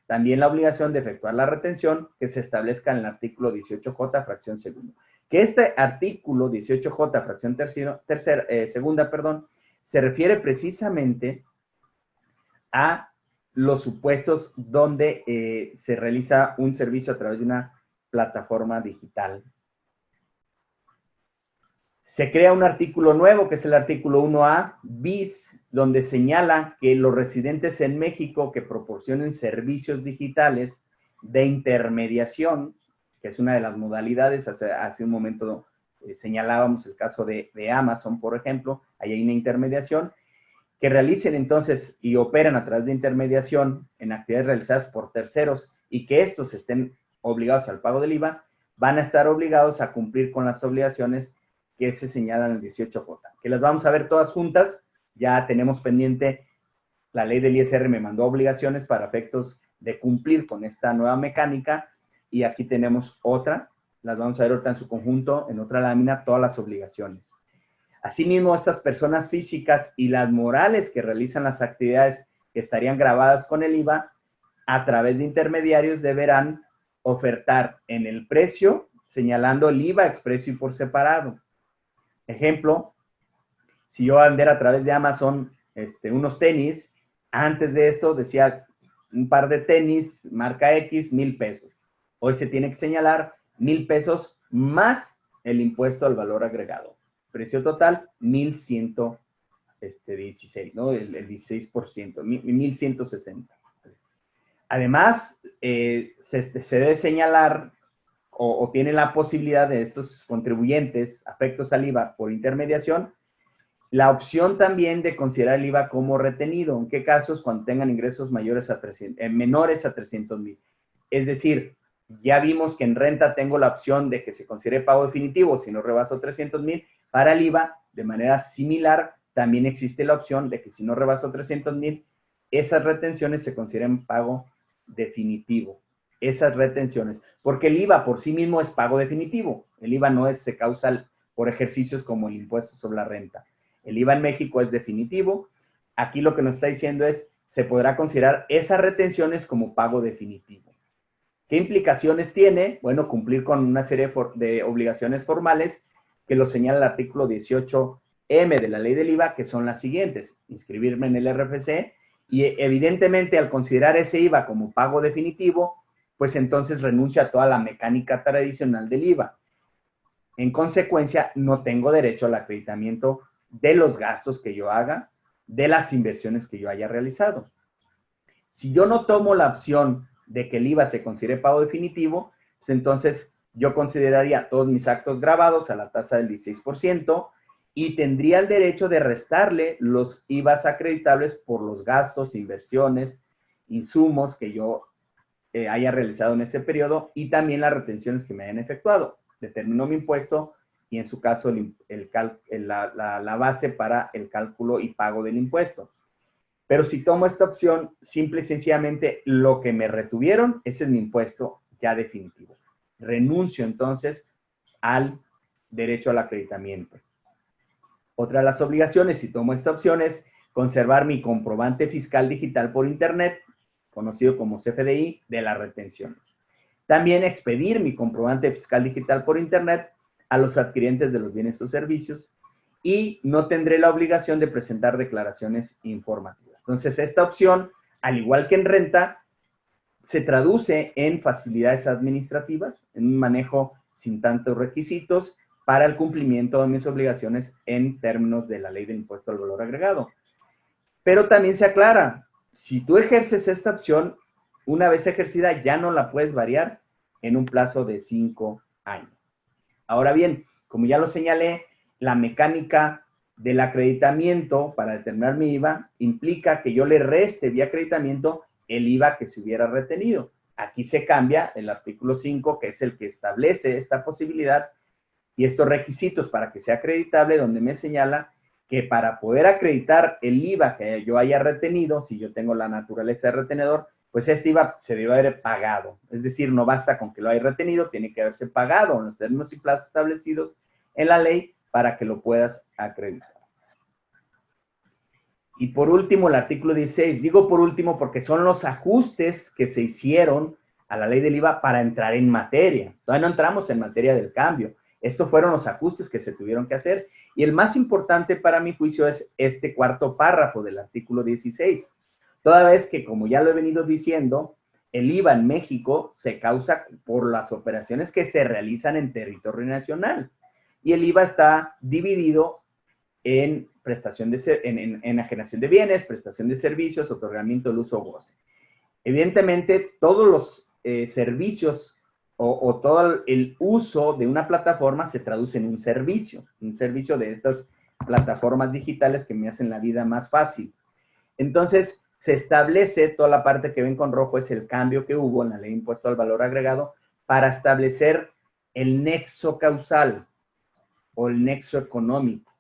también la obligación de efectuar la retención que se establezca en el artículo 18J, fracción segunda. Que este artículo 18J, fracción segunda, se refiere precisamente a los supuestos donde se realiza un servicio a través de una plataforma digital. Se crea un artículo nuevo, que es el artículo 1A bis, donde señala que los residentes en México que proporcionen servicios digitales de intermediación, que es una de las modalidades, hace un momento señalábamos el caso de Amazon, por ejemplo, ahí hay una intermediación, que realicen entonces y operan a través de intermediación en actividades realizadas por terceros y que estos estén obligados al pago del IVA, van a estar obligados a cumplir con las obligaciones que se señalan en el 18J, que las vamos a ver todas juntas. Ya tenemos pendiente, la ley del ISR me mandó obligaciones para efectos de cumplir con esta nueva mecánica, y aquí tenemos otra, las vamos a ver ahorita en su conjunto, en otra lámina, todas las obligaciones. Asimismo, estas personas físicas y las morales que realizan las actividades que estarían grabadas con el IVA, a través de intermediarios deberán ofertar en el precio, señalando el IVA expreso y por separado. Ejemplo, si yo voy a vender a través de Amazon unos tenis, antes de esto decía un par de tenis, marca X, 1,000 pesos. Hoy se tiene que señalar 1,000 pesos más el impuesto al valor agregado. Precio total, 1,116, ¿no? El 16%, 1,160. Además, se debe señalar o tiene la posibilidad de estos contribuyentes afectos al IVA por intermediación, la opción también de considerar el IVA como retenido. ¿En qué casos? Cuando tengan ingresos menores a 300,000. Es decir, ya vimos que en renta tengo la opción de que se considere pago definitivo si no rebaso 300,000. Para el IVA, de manera similar, también existe la opción de que si no rebaso 300,000, esas retenciones se consideren pago definitivo. Esas retenciones. Porque el IVA por sí mismo es pago definitivo. El IVA no se causa por ejercicios como el impuesto sobre la renta. El IVA en México es definitivo. Aquí lo que nos está diciendo es, se podrá considerar esas retenciones como pago definitivo. ¿Qué implicaciones tiene? Bueno, cumplir con una serie de obligaciones formales que lo señala el artículo 18M de la ley del IVA, que son las siguientes. Inscribirme en el RFC y evidentemente al considerar ese IVA como pago definitivo, pues entonces renuncia a toda la mecánica tradicional del IVA. En consecuencia, no tengo derecho al acreditamiento de los gastos que yo haga, de las inversiones que yo haya realizado. Si yo no tomo la opción de que el IVA se considere pago definitivo, pues entonces yo consideraría todos mis actos grabados a la tasa del 16% y tendría el derecho de restarle los IVAs acreditables por los gastos, inversiones, insumos que yo haya realizado en ese periodo y también las retenciones que me hayan efectuado. Determino mi impuesto y en su caso la base para el cálculo y pago del impuesto. Pero si tomo esta opción, simple y sencillamente lo que me retuvieron, ese es mi impuesto ya definitivo. Renuncio entonces al derecho al acreditamiento. Otra de las obligaciones, si tomo esta opción, es conservar mi comprobante fiscal digital por internet, conocido como CFDI, de las retenciones. También expedir mi comprobante fiscal digital por internet a los adquirientes de los bienes o servicios y no tendré la obligación de presentar declaraciones informativas. Entonces, esta opción, al igual que en renta, se traduce en facilidades administrativas, en un manejo sin tantos requisitos para el cumplimiento de mis obligaciones en términos de la ley del impuesto al valor agregado. Pero también se aclara, si tú ejerces esta opción, una vez ejercida ya no la puedes variar en un plazo de 5 años. Ahora bien, como ya lo señalé, la mecánica del acreditamiento para determinar mi IVA implica que yo le reste vía acreditamiento el IVA que se hubiera retenido. Aquí se cambia el artículo 5, que es el que establece esta posibilidad y estos requisitos para que sea acreditable, donde me señala que para poder acreditar el IVA que yo haya retenido, si yo tengo la naturaleza de retenedor, pues este IVA se debe haber pagado. Es decir, no basta con que lo haya retenido, tiene que haberse pagado en los términos y plazos establecidos en la ley para que lo puedas acreditar. Y por último, el artículo 16. Digo por último porque son los ajustes que se hicieron a la ley del IVA para entrar en materia. Todavía no entramos en materia del cambio. Estos fueron los ajustes que se tuvieron que hacer. Y el más importante para mi juicio es este cuarto párrafo del artículo 16. Toda vez que, como ya lo he venido diciendo, el IVA en México se causa por las operaciones que se realizan en territorio nacional. Y el IVA está dividido en prestación en enajenación de bienes, prestación de servicios, otorgamiento del uso o goce. Evidentemente, todos los servicios o todo el uso de una plataforma se traduce en un servicio de estas plataformas digitales que me hacen la vida más fácil. Entonces, se establece, toda la parte que ven con rojo es el cambio que hubo en la ley de impuesto al valor agregado para establecer el nexo causal o el nexo económico.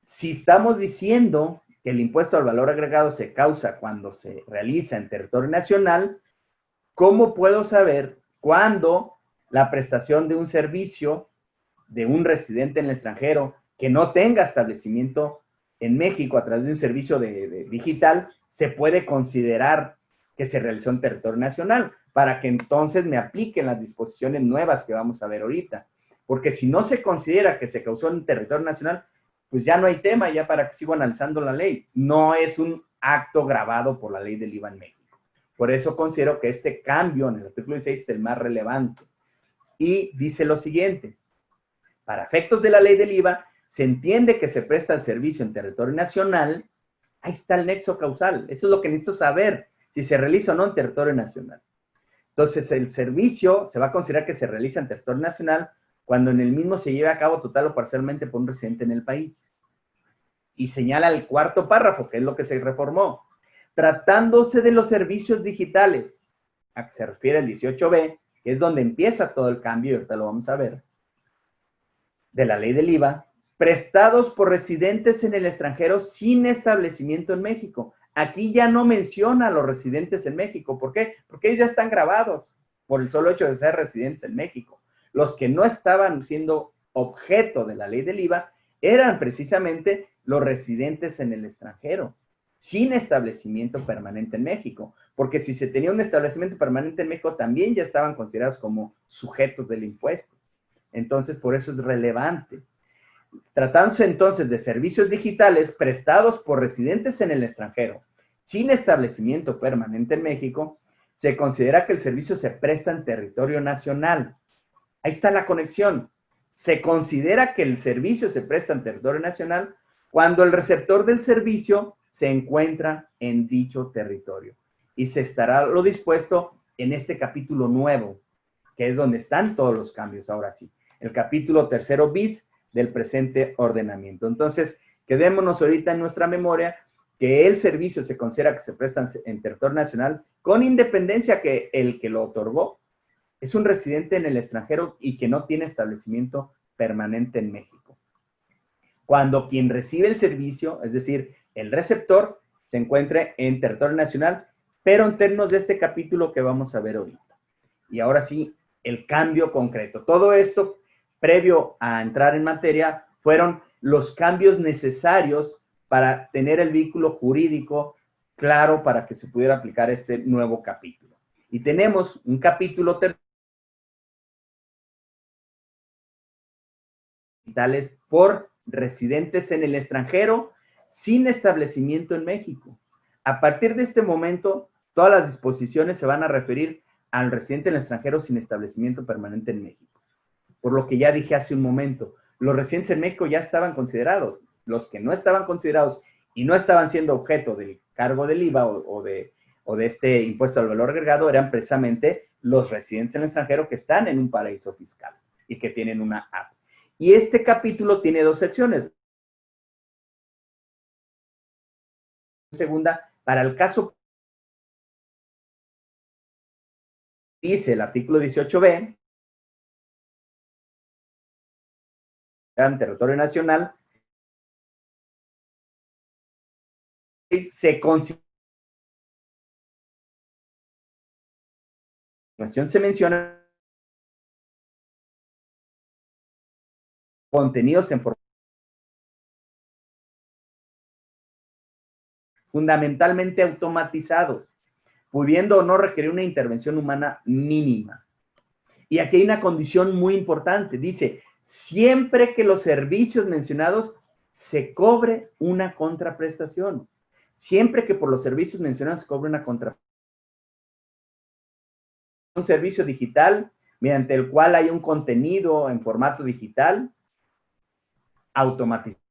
Si estamos diciendo que el impuesto al valor agregado se causa cuando se realiza en territorio nacional, ¿cómo puedo saber cuándo la prestación de un servicio de un residente en el extranjero que no tenga establecimiento en México a través de un servicio digital se puede considerar que se realizó en territorio nacional? Para que entonces me apliquen las disposiciones nuevas que vamos a ver ahorita. Porque si no se considera que se causó en territorio nacional, pues ya no hay tema, ya para que sigo analizando la ley. No es un acto grabado por la ley del IVA en México. Por eso considero que este cambio en el artículo 16 es el más relevante. Y dice lo siguiente: para efectos de la ley del IVA, se entiende que se presta el servicio en territorio nacional. Ahí está el nexo causal. Eso es lo que necesito saber, si se realiza o no en territorio nacional. Entonces, el servicio se va a considerar que se realiza en territorio nacional cuando en el mismo se lleve a cabo total o parcialmente por un residente en el país. Y señala el cuarto párrafo, que es lo que se reformó. Tratándose de los servicios digitales, a que se refiere el 18b, que es donde empieza todo el cambio, y ahorita lo vamos a ver, de la ley del IVA, prestados por residentes en el extranjero sin establecimiento en México. Aquí ya no menciona a los residentes en México. ¿Por qué? Porque ellos ya están grabados por el solo hecho de ser residentes en México. Los que no estaban siendo objeto de la ley del IVA eran precisamente los residentes en el extranjero, sin establecimiento permanente en México. Porque si se tenía un establecimiento permanente en México, también ya estaban considerados como sujetos del impuesto. Entonces, por eso es relevante. Tratándose entonces de servicios digitales prestados por residentes en el extranjero, sin establecimiento permanente en México, se considera que el servicio se presta en territorio nacional. Ahí está la conexión. Se considera que el servicio se presta en territorio nacional cuando el receptor del servicio se encuentra en dicho territorio. Y se estará lo dispuesto en este capítulo nuevo, que es donde están todos los cambios ahora sí. El capítulo 3 bis del presente ordenamiento. Entonces, quedémonos ahorita en nuestra memoria que el servicio se considera que se presta en territorio nacional con independencia que el que lo otorgó es un residente en el extranjero y que no tiene establecimiento permanente en México. Cuando quien recibe el servicio, es decir, el receptor, se encuentre en territorio nacional, pero en términos de este capítulo que vamos a ver ahorita. Y ahora sí, el cambio concreto. Todo esto, previo a entrar en materia, fueron los cambios necesarios para tener el vínculo jurídico claro para que se pudiera aplicar este nuevo capítulo. Y tenemos un capítulo por residentes en el extranjero sin establecimiento en México. A partir de este momento, Todas las disposiciones se van a referir al residente en el extranjero sin establecimiento permanente en México. Por lo que ya dije hace un momento, los residentes en México ya estaban considerados. Los que no estaban considerados y no estaban siendo objeto del cargo del IVA o de este impuesto al valor agregado eran precisamente los residentes en el extranjero que están en un paraíso fiscal y que tienen una app. Y este capítulo tiene dos secciones. Segunda, para el caso, dice el artículo 18b, en territorio nacional, se considera, se menciona contenidos en forma fundamentalmente automatizados, pudiendo o no requerir una intervención humana mínima. Y aquí hay una condición muy importante, dice, siempre que los servicios mencionados se cobre una contraprestación. Siempre que por los servicios mencionados se cobre una contraprestación. Un servicio digital mediante el cual hay un contenido en formato digital automatizado.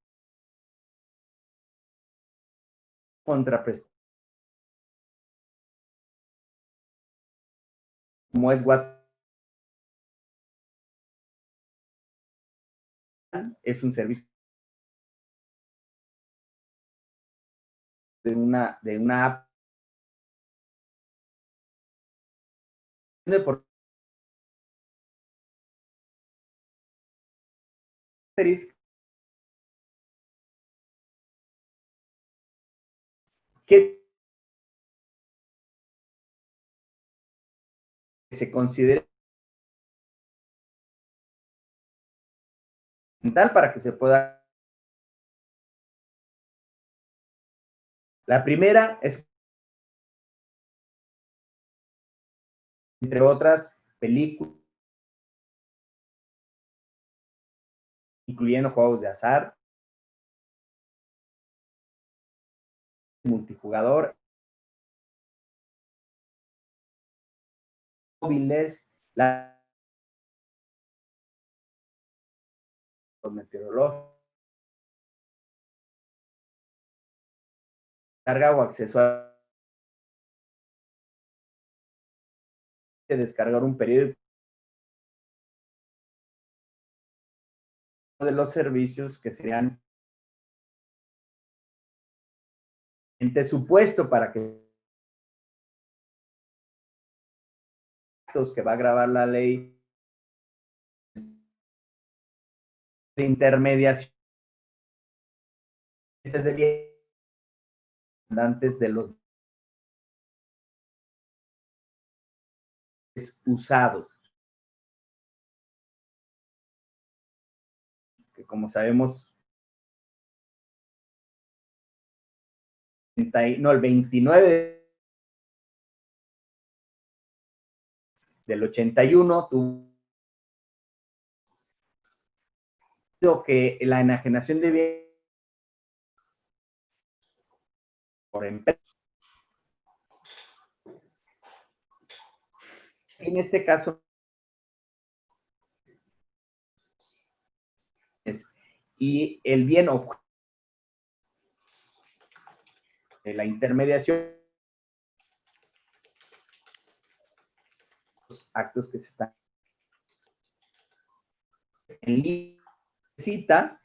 Contraprestación. Como es WhatsApp. Es un servicio de una app por que se considera para que se pueda. La primera es, entre otras, películas, incluyendo juegos de azar, multijugador, móviles, los meteorológicos, carga o acceso a descargar un periódico de los servicios que serían en supuesto para que va a grabar la ley de intermediación antes de los usados, que como sabemos, el 29 del 81 tuvo que la enajenación de bienes por empresa, en este caso, y el bien objeto de la intermediación, los actos que se están en cita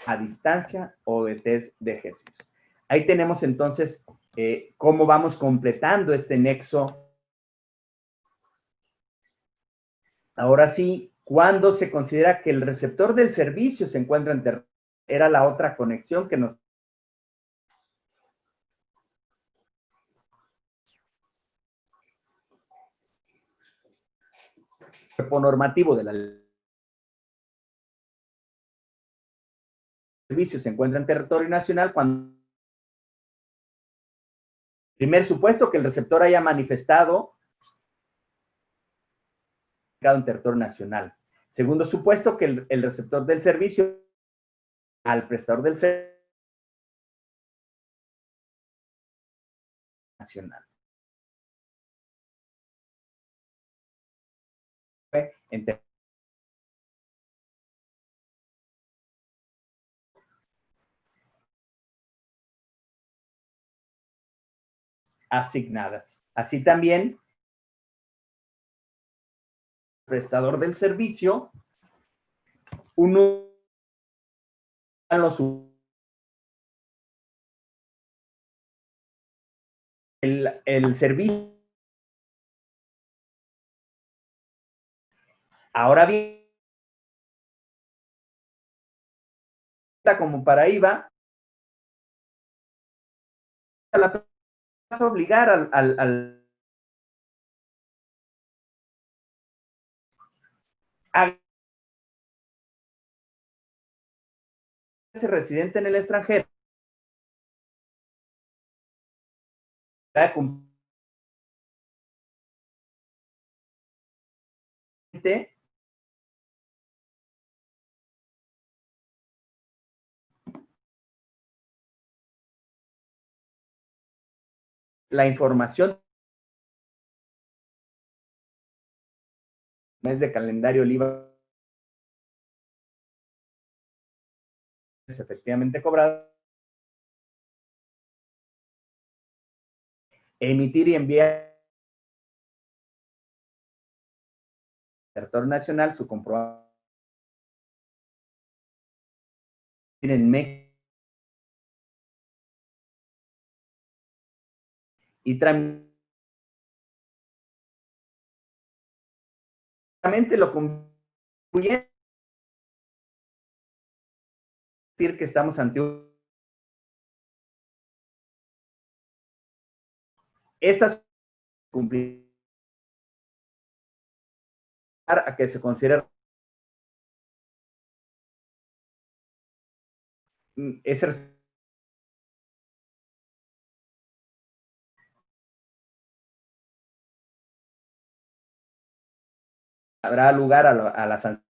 a distancia o de test de ejercicio. Ahí tenemos entonces cómo vamos completando este nexo. Ahora sí, cuando se considera que el receptor del servicio se encuentra en territorio, era la otra conexión que nos cuerpo normativo de la servicio se encuentra en territorio nacional cuando primer supuesto que el receptor haya manifestado en territorio nacional. Segundo supuesto que el receptor del servicio al prestador del servicio nacional. Asignadas. Así también, prestador del servicio, uno el servicio. Ahora bien, como para IVA, la vas a obligar al a ese residente en el extranjero la información mes de calendario el IVA es efectivamente cobrado, emitir y enviar al territorio nacional su comprobante en México y tramitar lo concluye que estamos ante estas cumplir a que se considere ese habrá lugar a la sanción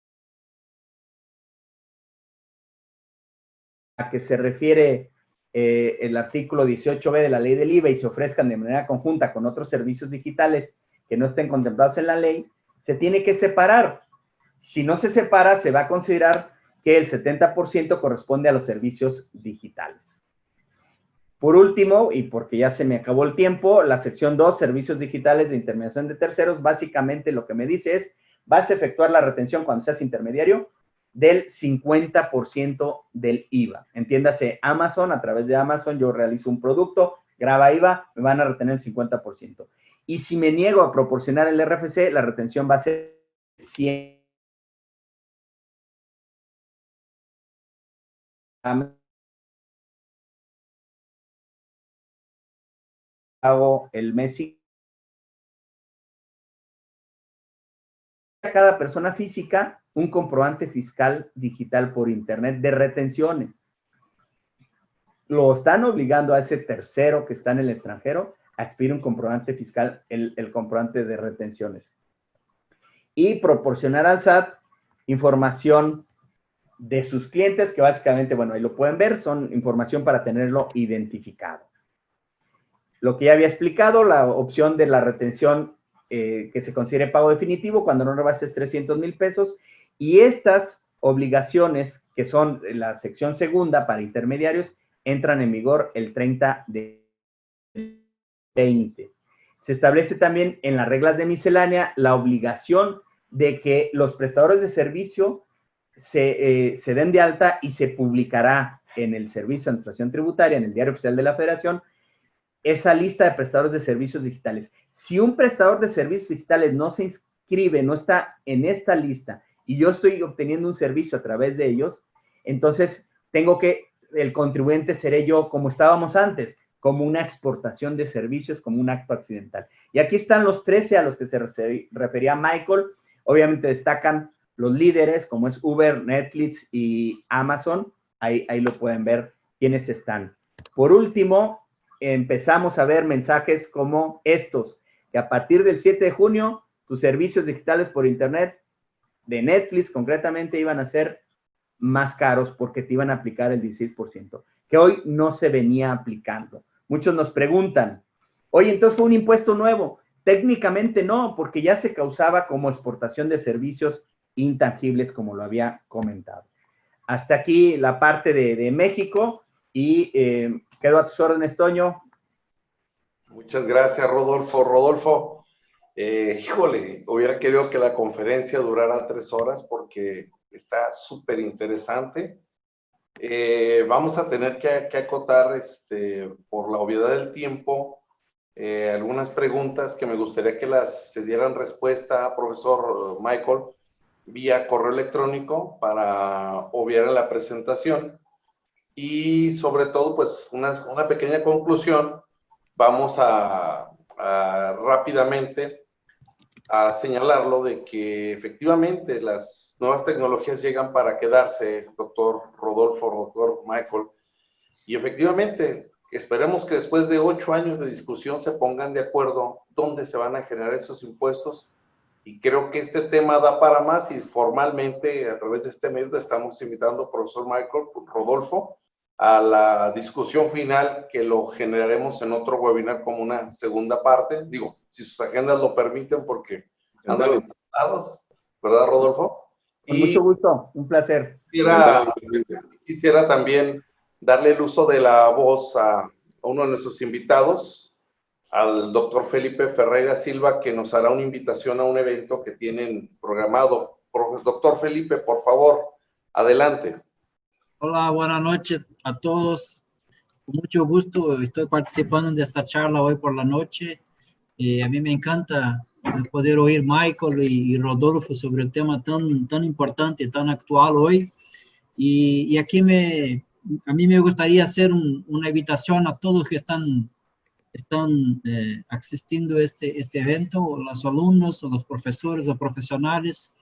a que se refiere el artículo 18b de la ley del IVA y se ofrezcan de manera conjunta con otros servicios digitales que no estén contemplados en la ley, se tiene que separar. Si no se separa, se va a considerar que el 70% corresponde a los servicios digitales. Por último, y porque ya se me acabó el tiempo, la sección 2, servicios digitales de intermediación de terceros, básicamente lo que me dice es, vas a efectuar la retención cuando seas intermediario del 50% del IVA. Entiéndase, Amazon, a través de Amazon yo realizo un producto, graba IVA, me van a retener el 50%. Y si me niego a proporcionar el RFC, la retención va a ser 100%. Hago el mes a cada persona física un comprobante fiscal digital por internet de retenciones. Lo están obligando a ese tercero que está en el extranjero a expedir un comprobante fiscal, el comprobante de retenciones. Y proporcionar al SAT información de sus clientes, que básicamente, bueno, ahí lo pueden ver, son información para tenerlo identificado. Lo que ya había explicado, la opción de la retención que se considere pago definitivo cuando no rebases 300,000 pesos, y estas obligaciones, que son la sección segunda para intermediarios, entran en vigor el 30 de 20. Se establece también en las reglas de miscelánea la obligación de que los prestadores de servicio se den de alta y se publicará en el Servicio de Administración Tributaria, en el Diario Oficial de la Federación, esa lista de prestadores de servicios digitales. Si un prestador de servicios digitales no se inscribe, no está en esta lista, y yo estoy obteniendo un servicio a través de ellos, entonces tengo que, el contribuyente seré yo, como estábamos antes, como una exportación de servicios, como un acto accidental. Y aquí están los 13 a los que se refería Michael. Obviamente destacan los líderes, como es Uber, Netflix y Amazon. Ahí lo pueden ver quiénes están. Por último, empezamos a ver mensajes como estos, que a partir del 7 de junio, tus servicios digitales por internet de Netflix concretamente iban a ser más caros porque te iban a aplicar el 16%, que hoy no se venía aplicando. Muchos nos preguntan, Oye, entonces fue un impuesto nuevo. Técnicamente no, porque ya se causaba como exportación de servicios intangibles, como lo había comentado. Hasta aquí la parte de México y quedo a tus órdenes, Toño. Muchas gracias, Rodolfo. Rodolfo, híjole, hubiera querido que la conferencia durara 3 horas porque está súper interesante. Vamos a tener que acotar, por la obviedad del tiempo, algunas preguntas que me gustaría que se dieran respuesta, profesor Michael, vía correo electrónico para obviar en la presentación. Y sobre todo, pues, una pequeña conclusión. Vamos a rápidamente a señalarlo de que efectivamente las nuevas tecnologías llegan para quedarse, doctor Rodolfo, doctor Michael, y efectivamente esperemos que después de 8 años de discusión se pongan de acuerdo dónde se van a generar esos impuestos, y creo que este tema da para más, y formalmente a través de este medio estamos invitando al profesor Michael Rodolfo a la discusión final, que lo generaremos en otro webinar como una segunda parte, digo, si sus agendas lo permiten, porque andan encantados, ¿verdad, Rodolfo? Con mucho gusto, un placer. Quisiera también darle el uso de la voz a uno de nuestros invitados, al doctor Felipe Ferreira Silva, que nos hará una invitación a un evento que tienen programado. Doctor Felipe, por favor, adelante. Hola, buenas noches a todos. Con mucho gusto estoy participando de esta charla hoy por la noche. A mí me encanta poder oír Michael y Rodolfo sobre el tema tan importante, tan actual hoy. Y aquí a mí me gustaría hacer una invitación a todos que están asistiendo a este evento, los alumnos, los profesores, los profesionales.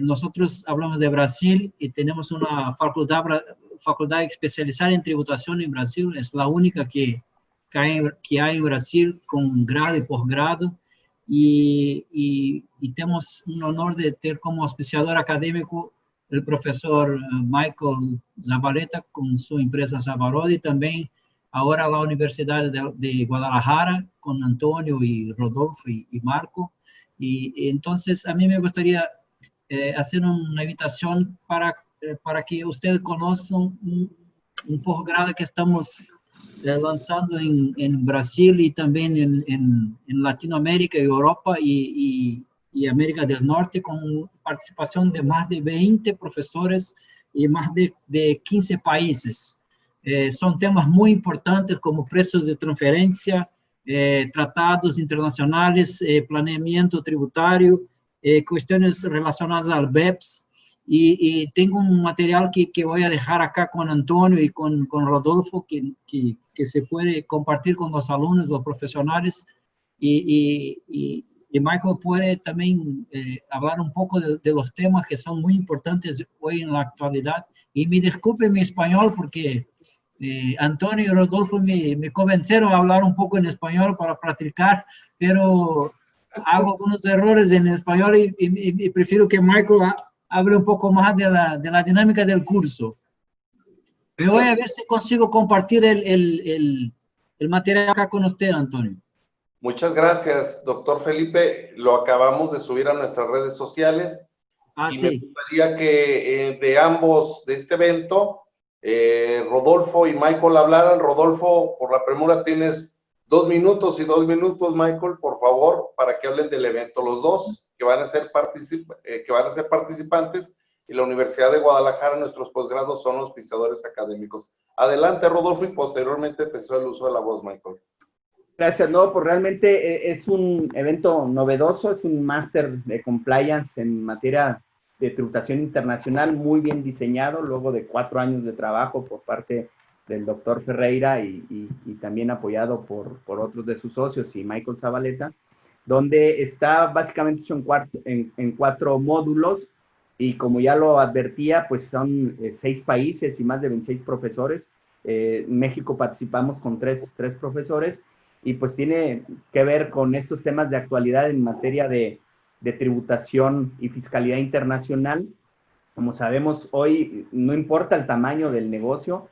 Nosotros hablamos de Brasil y tenemos una facultad especializada en tributación en Brasil. Es la única que hay en Brasil con grado y posgrado. Y tenemos un honor de tener como auspiciador académico el profesor Michael Zavaleta con su empresa Zavarodi, y también ahora la Universidad de Guadalajara con Antonio y Rodolfo y Marco. Y entonces a mí me gustaría hacer una invitación para que ustedes conozcan un posgrado que estamos lanzando en Brasil y también en Latinoamérica, Europa y América del Norte, con participación de más de 20 profesores y más de 15 países. Son temas muy importantes como precios de transferencia, tratados internacionales, planeamiento tributario, cuestiones relacionadas al BEPS, y tengo un material que voy a dejar acá con Antonio y con Rodolfo que se puede compartir con los alumnos, los profesionales, y Michael puede también hablar un poco de los temas que son muy importantes hoy en la actualidad. Y me disculpe mi español porque Antonio y Rodolfo me convencieron a hablar un poco en español para practicar, pero hago algunos errores en español y prefiero que Michael hable un poco más de la dinámica del curso. Pero voy a ver si consigo compartir el material acá con usted, Antonio. Muchas gracias, doctor Felipe. Lo acabamos de subir a nuestras redes sociales. Y sí. me gustaría que de ambos, de este evento, Rodolfo y Michael hablaran. Rodolfo, por la premura tienes 2 minutos y 2 minutos, Michael, por favor, para que hablen del evento. Los dos que van a ser participantes, y la Universidad de Guadalajara, nuestros posgrados son los auspiciadores académicos. Adelante, Rodolfo, y posteriormente empezó el uso de la voz, Michael. Gracias, no, pues realmente es un evento novedoso, es un máster de compliance en materia de tributación internacional, muy bien diseñado, luego de 4 años de trabajo por parte del doctor Ferreira y también apoyado por otros de sus socios y Michael Zavaleta, donde está básicamente hecho en 4 módulos, y como ya lo advertía, pues son 6 países y más de 26 profesores. En México participamos con 3 profesores, y pues tiene que ver con estos temas de actualidad en materia de tributación y fiscalidad internacional. Como sabemos, hoy no importa el tamaño del negocio,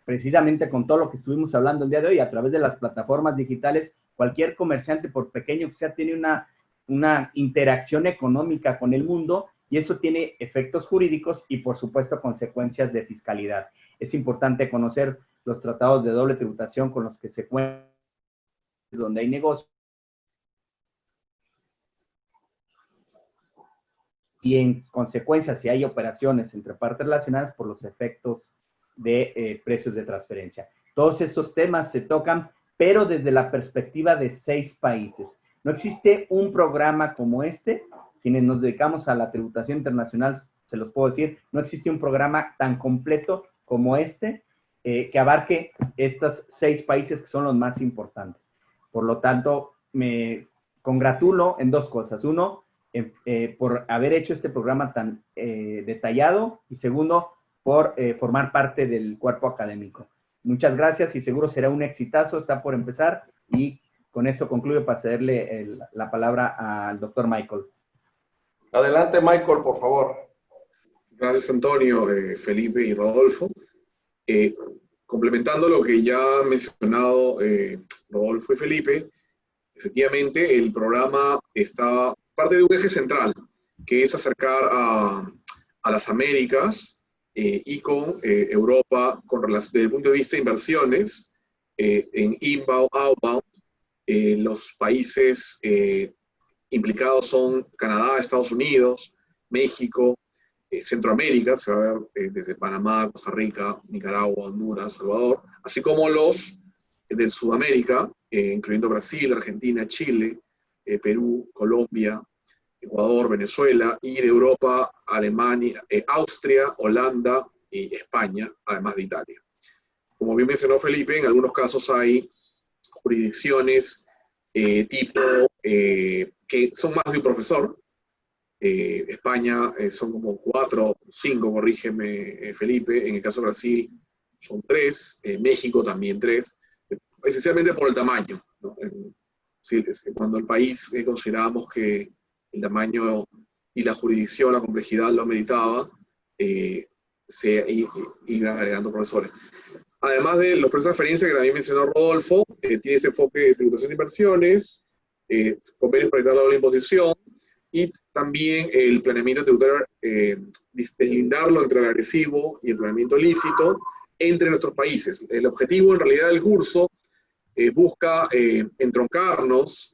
precisamente con todo lo que estuvimos hablando el día de hoy, a través de las plataformas digitales, cualquier comerciante, por pequeño que sea, tiene una interacción económica con el mundo y eso tiene efectos jurídicos y, por supuesto, consecuencias de fiscalidad. Es importante conocer los tratados de doble tributación con los que se cuentan donde hay negocios y, en consecuencia, si hay operaciones entre partes relacionadas por los efectos de precios de transferencia. Todos estos temas se tocan, pero desde la perspectiva de 6 países. No existe un programa como este. Quienes nos dedicamos a la tributación internacional, se los puedo decir, no existe un programa tan completo como este, que abarque estos 6 países que son los más importantes. Por lo tanto, me congratulo en 2 cosas. Uno, por haber hecho este programa tan detallado, y segundo, por formar parte del cuerpo académico. Muchas gracias y seguro será un exitazo, está por empezar, y con esto concluyo para cederle la palabra al doctor Michael. Adelante, Michael, por favor. Gracias, Antonio, Felipe y Rodolfo. Complementando lo que ya han mencionado Rodolfo y Felipe, efectivamente el programa está parte de un eje central, que es acercar a las Américas y con Europa, desde el punto de vista de inversiones, en inbound, outbound. Los países implicados son Canadá, Estados Unidos, México, Centroamérica, se va a ver desde Panamá, Costa Rica, Nicaragua, Honduras, Salvador, así como los del Sudamérica, incluyendo Brasil, Argentina, Chile, Perú, Colombia, Ecuador, Venezuela, y de Europa, Alemania, Austria, Holanda y España, además de Italia. Como bien mencionó Felipe, en algunos casos hay jurisdicciones tipo que son más de un profesor. España son como 4, 5, corrígeme Felipe, en el caso de Brasil son 3, México también 3, esencialmente por el tamaño, ¿no? Cuando el país considerábamos que el tamaño y la jurisdicción, la complejidad lo ameritaba, se iban agregando profesores. Además de los procesos de referencia que también mencionó Rodolfo, tiene ese enfoque de tributación de inversiones, convenios para evitar la doble imposición, y también el planeamiento tributario, deslindarlo entre el agresivo y el planeamiento lícito entre nuestros países. El objetivo en realidad del curso busca entroncarnos,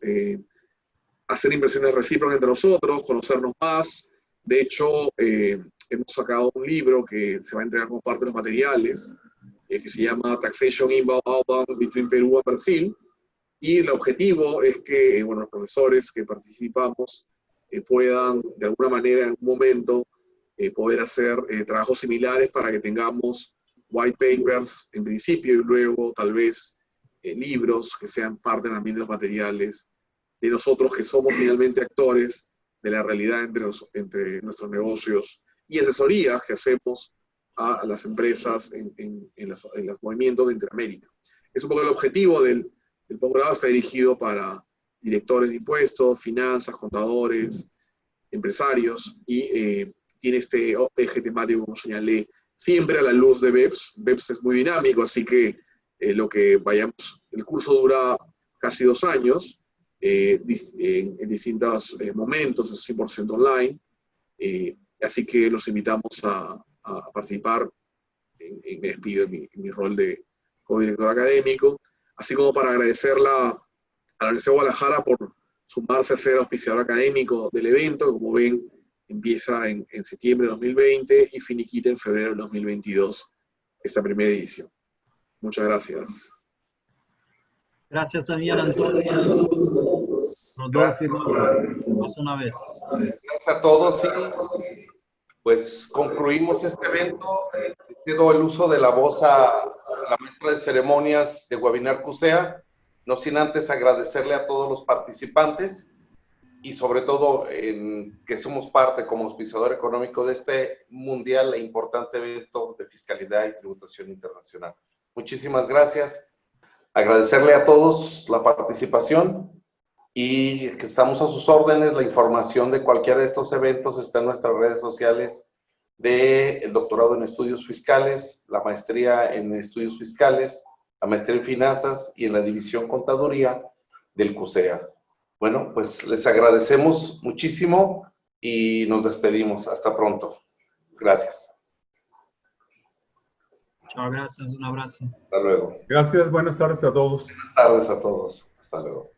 hacer inversiones recíprocas entre nosotros, conocernos más. De hecho, hemos sacado un libro que se va a entregar como parte de los materiales, que se llama Taxation Inbound Outbound Between Perú y Brasil, y el objetivo es que los profesores que participamos puedan de alguna manera en algún momento poder hacer trabajos similares para que tengamos white papers en principio y luego tal vez libros que sean parte también de los materiales de nosotros que somos finalmente actores de la realidad entre nuestros negocios y asesorías que hacemos a las empresas en los movimientos de Interamérica. Es un poco el objetivo del posgrado. Está dirigido para directores de impuestos, finanzas, contadores, empresarios, y tiene este eje temático, como señalé, siempre a la luz de BEPS. BEPS es muy dinámico, así que el curso dura casi 2 años, en distintos momentos, es 100% online, así que los invitamos a participar. Me despido en mi rol de codirector académico, así como para agradecer a la Universidad de Guadalajara por sumarse a ser auspiciador académico del evento, que como ven empieza en septiembre de 2020 y finiquita en febrero de 2022, esta primera edición. Muchas gracias. Gracias también, Antonio. Rodolfo, más una vez. Gracias a todos. Sí, pues concluimos este evento. Cedo el uso de la voz a la maestra de ceremonias de Webinar CUSEA, no sin antes agradecerle a todos los participantes y sobre todo que somos parte como auspiciador económico de este mundial e importante evento de fiscalidad y tributación internacional. Muchísimas gracias. Agradecerle a todos la participación y que estamos a sus órdenes. La información de cualquiera de estos eventos está en nuestras redes sociales del doctorado en estudios fiscales, la maestría en estudios fiscales, la maestría en finanzas y en la división contaduría del CUSEA. Bueno, pues les agradecemos muchísimo y nos despedimos. Hasta pronto. Gracias. Chao, gracias, un abrazo. Hasta luego. Gracias, buenas tardes a todos. Buenas tardes a todos. Hasta luego.